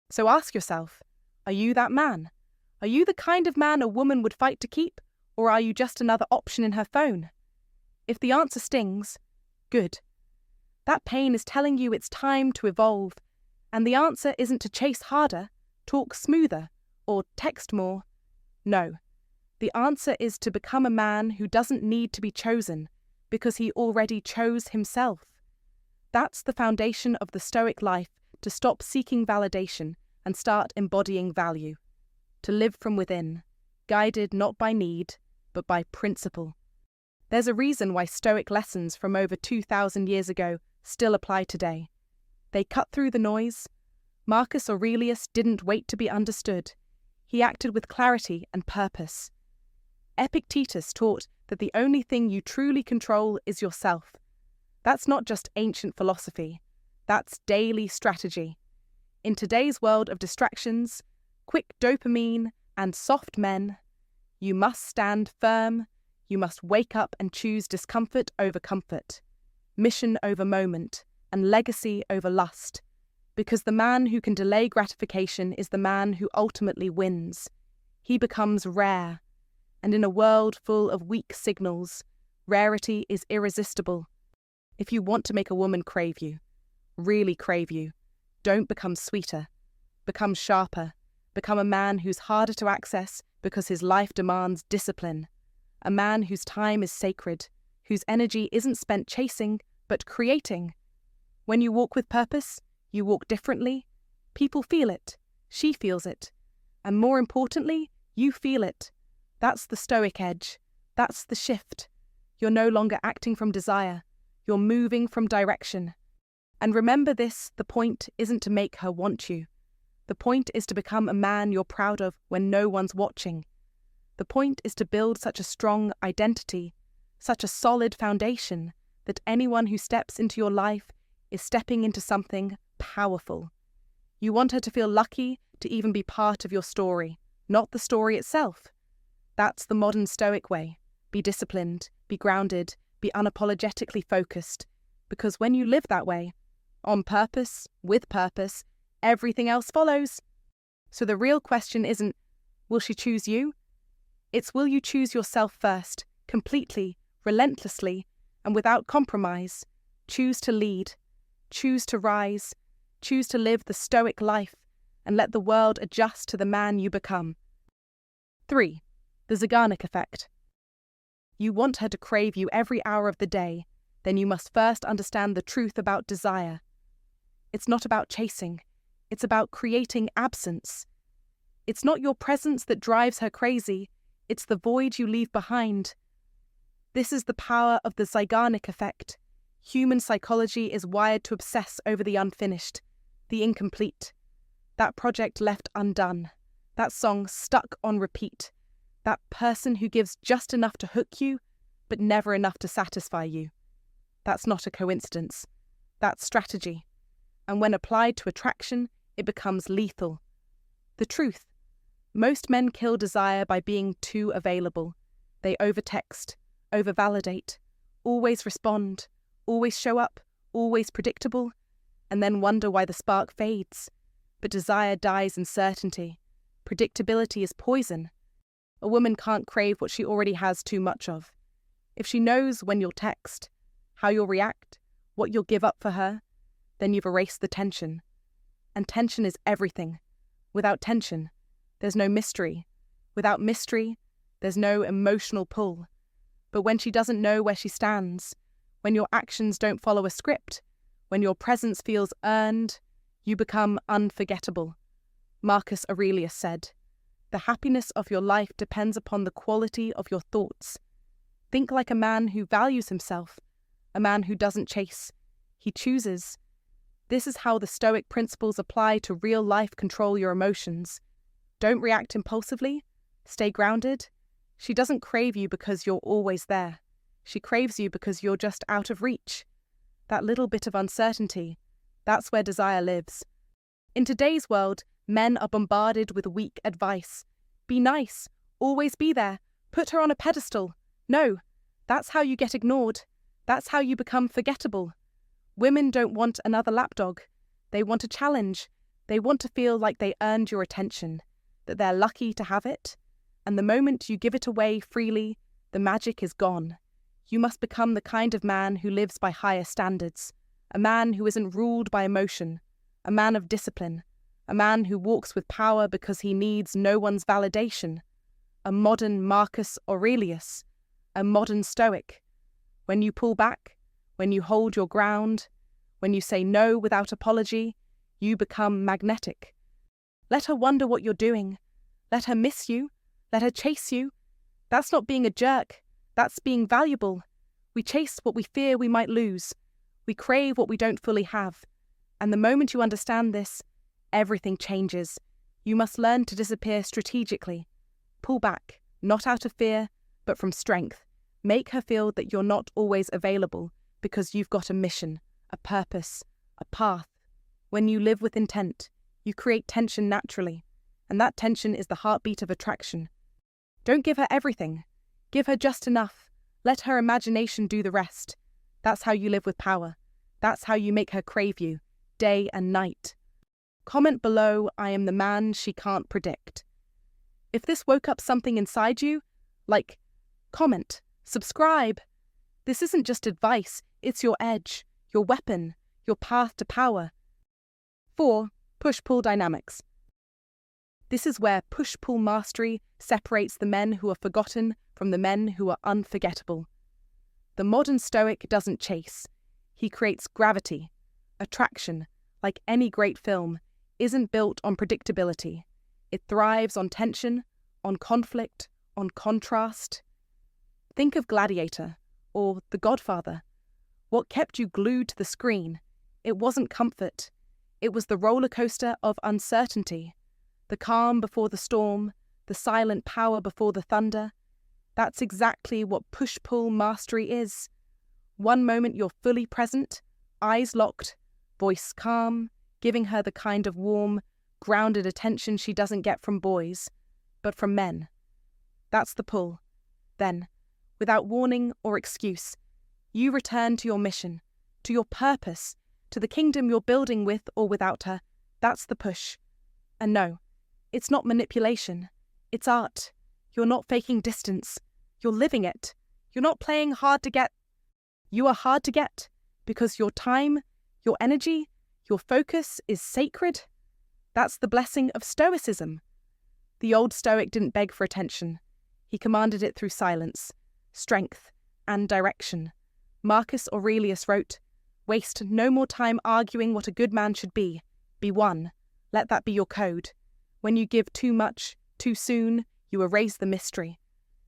So ask yourself, are you that man? Are you the kind of man a woman would fight to keep, or are you just another option in her phone? If the answer stings, good. That pain is telling you it's time to evolve, and the answer isn't to chase harder, talk smoother, or text more. No, the answer is to become a man who doesn't need to be chosen, because he already chose himself. That's the foundation of the Stoic life, to stop seeking validation and start embodying value. To live from within, guided not by need, but by principle. There's a reason why Stoic lessons from over 2,000 years ago still apply today. They cut through the noise. Marcus Aurelius didn't wait to be understood. He acted with clarity and purpose. Epictetus taught that the only thing you truly control is yourself. That's not just ancient philosophy. That's daily strategy. In today's world of distractions, quick dopamine, and soft men, you must stand firm. You must wake up and choose discomfort over comfort, mission over moment, and legacy over lust. Because the man who can delay gratification is the man who ultimately wins. He becomes rare. And in a world full of weak signals, rarity is irresistible. If you want to make a woman crave you, really crave you, don't become sweeter. Become sharper. Become a man who's harder to access because his life demands discipline. A man whose time is sacred, whose energy isn't spent chasing, but creating. When you walk with purpose, you walk differently. People feel it. She feels it. And more importantly, you feel it. That's the Stoic edge. That's the shift. You're no longer acting from desire. You're moving from direction. And remember this, the point isn't to make her want you. The point is to become a man you're proud of when no one's watching. The point is to build such a strong identity, such a solid foundation, that anyone who steps into your life is stepping into something powerful. You want her to feel lucky to even be part of your story. not the story itself. That's the modern Stoic way. Be disciplined, be grounded, be unapologetically focused. Because when you live that way, on purpose, with purpose, everything else follows. So the real question isn't, will she choose you? It's, will you choose yourself first, completely, relentlessly, and without compromise? Choose to lead, choose to rise, choose to live the Stoic life, and let the world adjust to the man you become. 3. The Zeigarnik effect. You want her to crave you every hour of the day, then you must first understand the truth about desire. It's not about chasing, it's about creating absence. It's not your presence that drives her crazy, it's the void you leave behind. This is the power of the Zeigarnik effect. Human psychology is wired to obsess over the unfinished, the incomplete. That project left undone, that song stuck on repeat, that person who gives just enough to hook you, but never enough to satisfy you. That's not a coincidence. That's strategy. And when applied to attraction, it becomes lethal. The truth. Most men kill desire by being too available. They overtext, overvalidate, always respond, always show up, always predictable, and then wonder why the spark fades. But desire dies in certainty. Predictability is poison. A woman can't crave what she already has too much of. If she knows when you'll text, how you'll react, what you'll give up for her, then you've erased the tension. And tension is everything. Without tension, there's no mystery. Without mystery, there's no emotional pull. But when she doesn't know where she stands, when your actions don't follow a script, when your presence feels earned, you become unforgettable. Marcus Aurelius said, "The happiness of your life depends upon the quality of your thoughts." Think like a man who values himself, a man who doesn't chase. He chooses. This is how the Stoic principles apply to real-life control your emotions. Don't react impulsively. Stay grounded. She doesn't crave you because you're always there. She craves you because you're just out of reach. That little bit of uncertainty, that's where desire lives. In today's world, men are bombarded with weak advice. Be nice. Always be there. Put her on a pedestal. No, that's how you get ignored. That's how you become forgettable. Women don't want another lapdog. They want a challenge. They want to feel like they earned your attention, that they're lucky to have it. And the moment you give it away freely, the magic is gone. You must become the kind of man who lives by higher standards, a man who isn't ruled by emotion, a man of discipline, a man who walks with power because he needs no one's validation, a modern Marcus Aurelius, a modern Stoic. When you pull back, when you hold your ground, when you say no without apology, you become magnetic. Let her wonder what you're doing. Let her miss you. Let her chase you. That's not being a jerk. That's being valuable. We chase what we fear we might lose. We crave what we don't fully have. And the moment you understand this, everything changes. You must learn to disappear strategically. Pull back, not out of fear, but from strength. Make her feel that you're not always available because you've got a mission, a purpose, a path. When you live with intent, you create tension naturally, and that tension is the heartbeat of attraction. Don't give her everything. Give her just enough. Let her imagination do the rest. That's how you live with power. That's how you make her crave you, day and night. Comment below, "I am the man she can't predict." If this woke up something inside you, like, comment, subscribe. This isn't just advice, it's your edge, your weapon, your path to power. 4. Push-pull dynamics. This is where push-pull mastery separates the men who are forgotten from the men who are unforgettable. The modern Stoic doesn't chase. He creates gravity. Attraction, like any great film, isn't built on predictability. It thrives on tension, on conflict, on contrast. Think of Gladiator, or The Godfather. What kept you glued to the screen? It wasn't comfort. It was the roller coaster of uncertainty. The calm before the storm, the silent power before the thunder. That's exactly what push-pull mastery is. One moment you're fully present, eyes locked, voice calm, giving her the kind of warm, grounded attention she doesn't get from boys. but from men. That's the pull. Then, without warning or excuse, you return to your mission, to your purpose, to the kingdom you're building with or without her. That's the push. And no, it's not manipulation. It's art. You're not faking distance. You're living it. You're not playing hard to get. You are hard to get because your time, your energy, your focus is sacred. That's the blessing of Stoicism. The old Stoic didn't beg for attention. He commanded it through silence, strength, and direction. Marcus Aurelius wrote, "Waste no more time arguing what a good man should be. Be one. Let that be your code. When you give too much, too soon, you erase the mystery.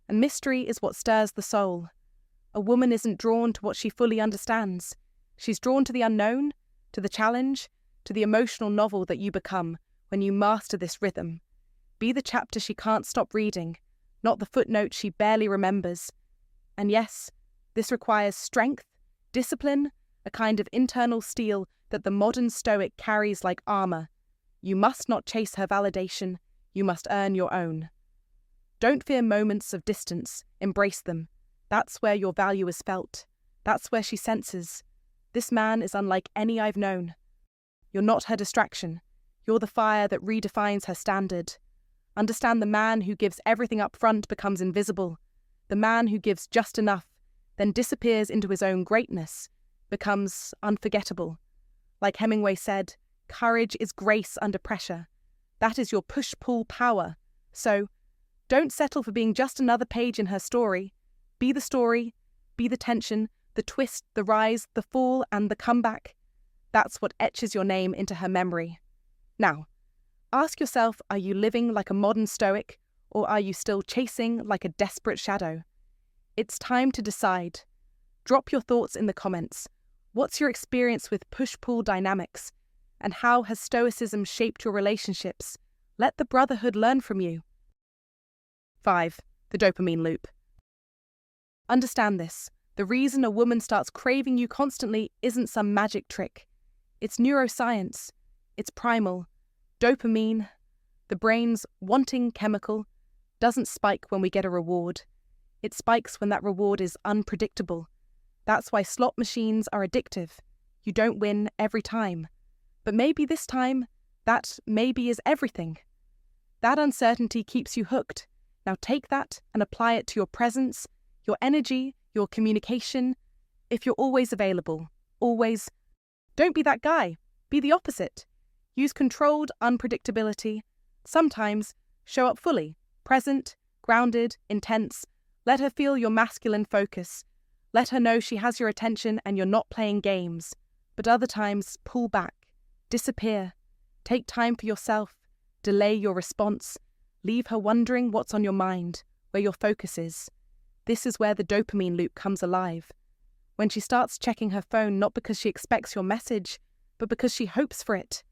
And mystery is what stirs the soul. A woman isn't drawn to what she fully understands. She's drawn to the unknown, to the challenge, to the emotional novel that you become when you master this rhythm. Be the chapter she can't stop reading, not the footnote she barely remembers. And yes, this requires strength, discipline, a kind of internal steel that the modern Stoic carries like armor. You must not chase her validation, you must earn your own. Don't fear moments of distance, embrace them. That's where your value is felt. That's where she senses, this man is unlike any I've known. You're not her distraction. You're the fire that redefines her standard. Understand the man who gives everything up front becomes invisible. The man who gives just enough, then disappears into his own greatness, becomes unforgettable. Like Hemingway said, courage is grace under pressure. That is your push-pull power. So, don't settle for being just another page in her story. Be the story, be the tension, the twist, the rise, the fall, and the comeback. That's what etches your name into her memory. Now, ask yourself, are you living like a modern Stoic, or are you still chasing like a desperate shadow? It's time to decide. Drop your thoughts in the comments. What's your experience with push-pull dynamics? And how has Stoicism shaped your relationships? Let the brotherhood learn from you. 5. The dopamine loop. Understand this. The reason a woman starts craving you constantly isn't some magic trick. It's neuroscience. It's primal. Dopamine, the brain's wanting chemical, doesn't spike when we get a reward. It spikes when that reward is unpredictable. That's why slot machines are addictive. You don't win every time. But maybe this time, that maybe is everything. That uncertainty keeps you hooked. Now take that and apply it to your presence, your energy, your communication. If you're always available, always, don't be that guy. Be the opposite. Use controlled unpredictability. Sometimes show up fully, present, grounded, intense. Let her feel your masculine focus. Let her know she has your attention and you're not playing games. But other times, pull back, disappear. Take time for yourself. Delay your response. Leave her wondering what's on your mind, where your focus is. This is where the dopamine loop comes alive. When she starts checking her phone not because she expects your message, but because she hopes for it.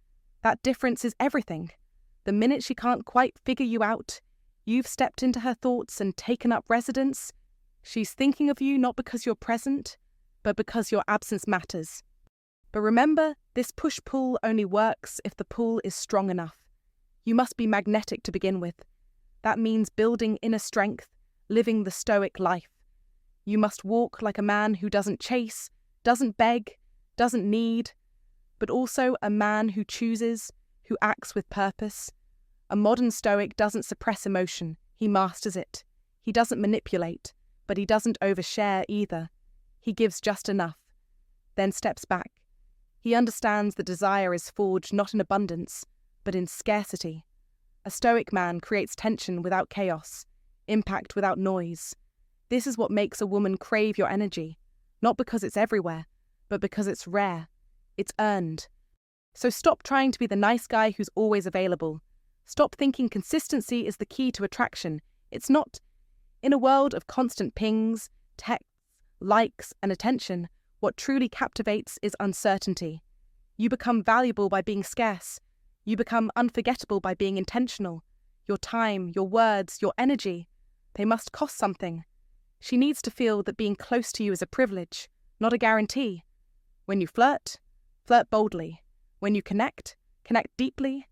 That difference is everything. The minute she can't quite figure you out, you've stepped into her thoughts and taken up residence. She's thinking of you not because you're present, but because your absence matters. But remember, this push-pull only works if the pull is strong enough. You must be magnetic to begin with. That means building inner strength, living the Stoic life. You must walk like a man who doesn't chase, doesn't beg, doesn't need, but also a man who chooses, who acts with purpose. A modern Stoic doesn't suppress emotion, he masters it. He doesn't manipulate, but he doesn't overshare either. He gives just enough, then steps back. He understands that desire is forged not in abundance, but in scarcity. A Stoic man creates tension without chaos, impact without noise. This is what makes a woman crave your energy, not because it's everywhere, but because it's rare. It's earned. So stop trying to be the nice guy who's always available. Stop thinking consistency is the key to attraction. It's not. In a world of constant pings, texts, likes, and attention, what truly captivates is uncertainty. You become valuable by being scarce. You become unforgettable by being intentional. Your time, your words, your energy, they must cost something. She needs to feel that being close to you is a privilege, not a guarantee. When you flirt, flirt boldly. When you connect, connect deeply,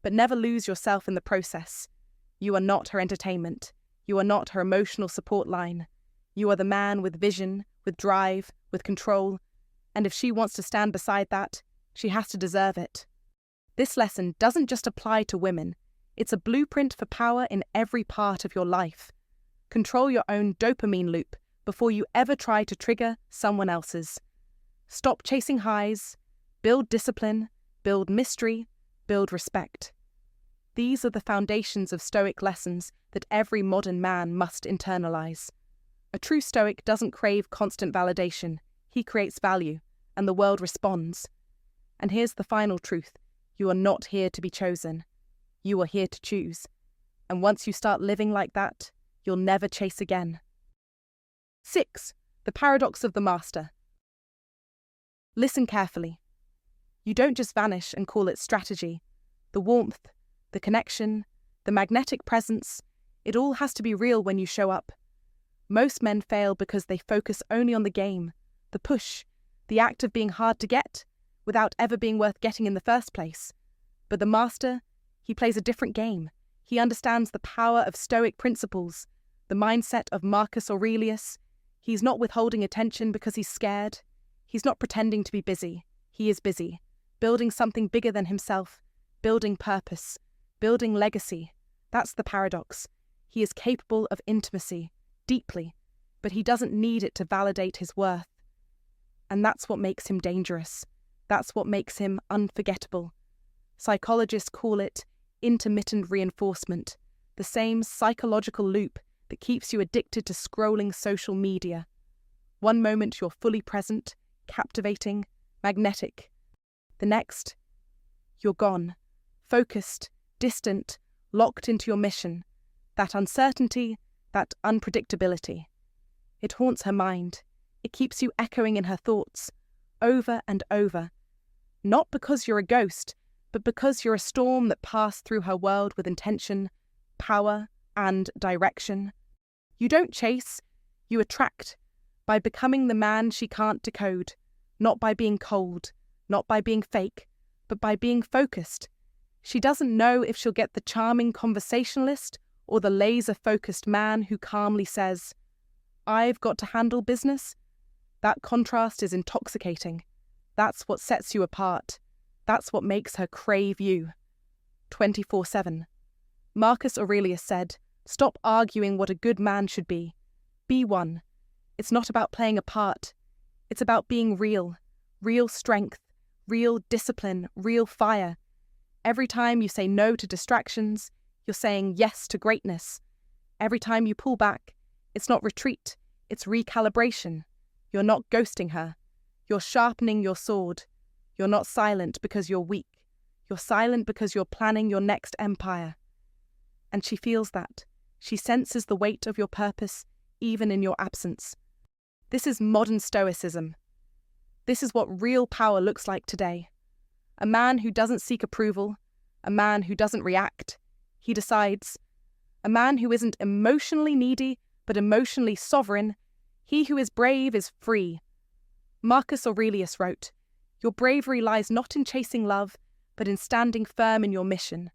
but never lose yourself in the process. You are not her entertainment. You are not her emotional support line. You are the man with vision, with drive, with control, and if she wants to stand beside that, she has to deserve it. This lesson doesn't just apply to women. It's a blueprint for power in every part of your life. Control your own dopamine loop before you ever try to trigger someone else's. Stop chasing highs, build discipline, build mystery, build respect. These are the foundations of Stoic lessons that every modern man must internalize. A true Stoic doesn't crave constant validation. He creates value, and the world responds. And here's the final truth. You are not here to be chosen. You are here to choose. And once you start living like that, you'll never chase again. 6. The paradox of the master. Listen carefully. You don't just vanish and call it strategy. The warmth, the connection, the magnetic presence, it all has to be real when you show up. Most men fail because they focus only on the game, the push, the act of being hard to get, without ever being worth getting in the first place. But the master, he plays a different game. He understands the power of Stoic principles, the mindset of Marcus Aurelius. He's not withholding attention because he's scared. He's not pretending to be busy. He is busy, building something bigger than himself, building purpose, building legacy. That's the paradox. He is capable of intimacy, deeply, but he doesn't need it to validate his worth. And that's what makes him dangerous. That's what makes him unforgettable. Psychologists call it intermittent reinforcement, the same psychological loop that keeps you addicted to scrolling social media. One moment you're fully present, captivating, magnetic. The next, you're gone, focused, distant, locked into your mission. That uncertainty, that unpredictability. It haunts her mind. It keeps you echoing in her thoughts, over and over. Not because you're a ghost, but because you're a storm that passed through her world with intention, power, and direction. You don't chase, you attract, by becoming the man she can't decode, not by being cold, not by being fake, but by being focused. She doesn't know if she'll get the charming conversationalist or the laser-focused man who calmly says, "I've got to handle business." That contrast is intoxicating. That's what sets you apart. That's what makes her crave you. 24/7. Marcus Aurelius said, "Stop arguing what a good man should be. Be one." It's not about playing a part. It's about being real. Real strength, real discipline, real fire. Every time you say no to distractions, you're saying yes to greatness. Every time you pull back, it's not retreat, it's recalibration. You're not ghosting her. You're sharpening your sword. You're not silent because you're weak. You're silent because you're planning your next empire. And she feels that. She senses the weight of your purpose, even in your absence. This is modern stoicism. This is what real power looks like today. A man who doesn't seek approval, a man who doesn't react. He decides. A man who isn't emotionally needy, but emotionally sovereign. He who is brave is free. Marcus Aurelius wrote, "Your bravery lies not in chasing love, but in standing firm in your mission.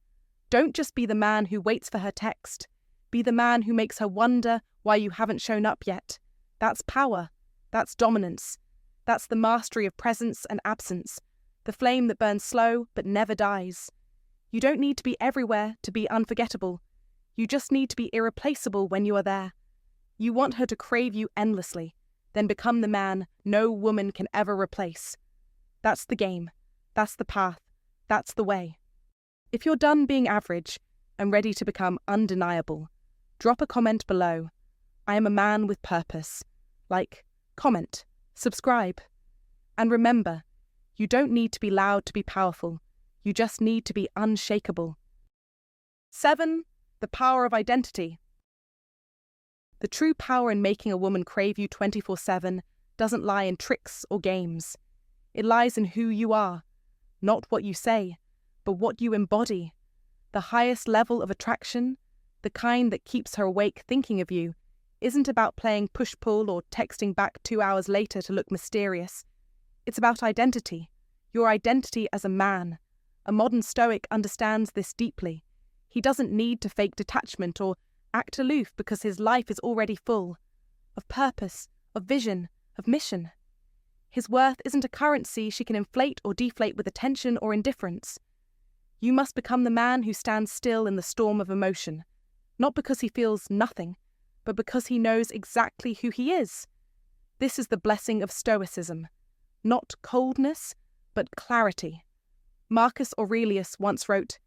Don't just be the man who waits for her text. Be the man who makes her wonder why you haven't shown up yet. That's power. That's dominance. That's the mastery of presence and absence, the flame that burns slow but never dies. You don't need to be everywhere to be unforgettable. You just need to be irreplaceable when you are there. You want her to crave you endlessly, then become the man no woman can ever replace. That's the game. That's the path. That's the way. If you're done being average and ready to become undeniable, drop a comment below. I am a man with purpose. Like, comment, subscribe. And remember, you don't need to be loud to be powerful. You just need to be unshakable. 7. The power of identity. The true power in making a woman crave you 24/7 doesn't lie in tricks or games. It lies in who you are, not what you say, but what you embody. The highest level of attraction, the kind that keeps her awake thinking of you, isn't about playing push-pull or texting back 2 hours later to look mysterious. It's about identity, your identity as a man. A modern Stoic understands this deeply. He doesn't need to fake detachment or act aloof because his life is already full of purpose, of vision, of mission. His worth isn't a currency she can inflate or deflate with attention or indifference. You must become the man who stands still in the storm of emotion, not because he feels nothing, but because he knows exactly who he is. This is the blessing of Stoicism, not coldness, but clarity. Marcus Aurelius once wrote,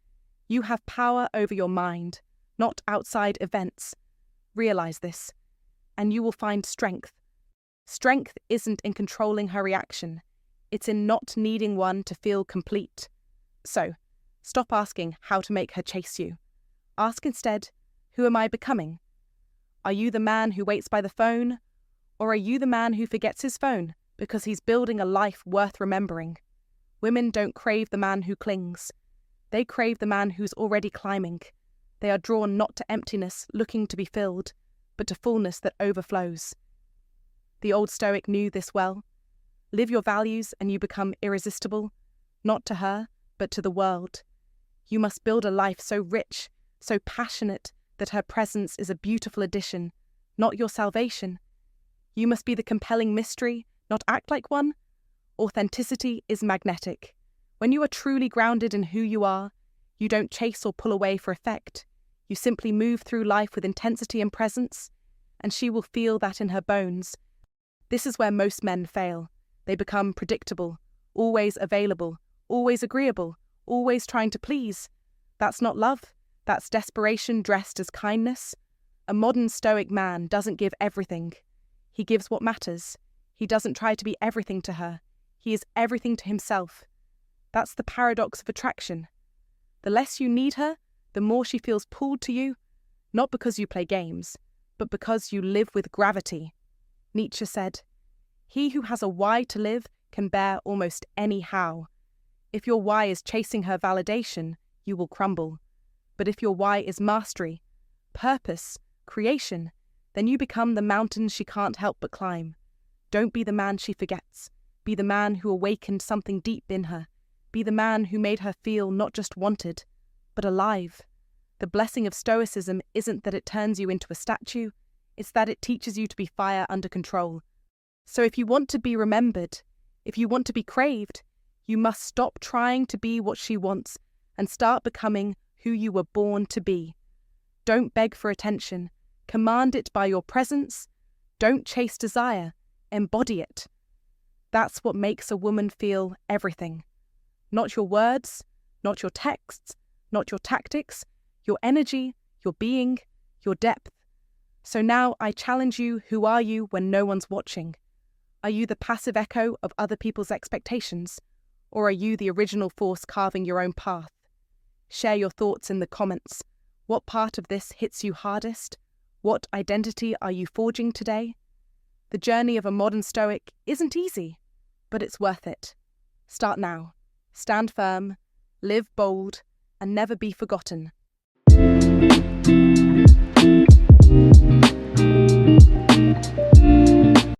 "You have power over your mind, not outside events. Realize this, and you will find strength. Strength isn't in controlling her reaction, it's in not needing one to feel complete." So, stop asking how to make her chase you. Ask instead, who am I becoming? Are you the man who waits by the phone, or are you the man who forgets his phone because he's building a life worth remembering? Women don't crave the man who clings. They crave the man who's already climbing. They are drawn not to emptiness looking to be filled, but to fullness that overflows. The old Stoic knew this well. Live your values and you become irresistible, not to her, but to the world. You must build a life so rich, so passionate, that her presence is a beautiful addition, not your salvation. You must be the compelling mystery, not act like one. Authenticity is magnetic. When you are truly grounded in who you are, you don't chase or pull away for effect. You simply move through life with intensity and presence, and she will feel that in her bones. This is where most men fail. They become predictable, always available, always agreeable, always trying to please. That's not love. That's desperation dressed as kindness. A modern Stoic man doesn't give everything. He gives what matters. He doesn't try to be everything to her. He is everything to himself. That's the paradox of attraction. The less you need her, the more she feels pulled to you, not because you play games, but because you live with gravity. Nietzsche said, "He who has a why to live can bear almost any how." If your why is chasing her validation, you will crumble. But if your why is mastery, purpose, creation, then you become the mountain she can't help but climb. Don't be the man she forgets. Be the man who awakened something deep in her. Be the man who made her feel not just wanted, but alive. The blessing of Stoicism isn't that it turns you into a statue, it's that it teaches you to be fire under control. So if you want to be remembered, if you want to be craved, you must stop trying to be what she wants and start becoming who you were born to be. Don't beg for attention. Command it by your presence. Don't chase desire. Embody it. That's what makes a woman feel everything. Not your words, not your texts, not your tactics, your energy, your being, your depth. So now I challenge you, who are you when no one's watching? Are you the passive echo of other people's expectations? Or are you the original force carving your own path? Share your thoughts in the comments. What part of this hits you hardest? What identity are you forging today? The journey of a modern Stoic isn't easy, but it's worth it. Start now. Stand firm, live bold, and never be forgotten.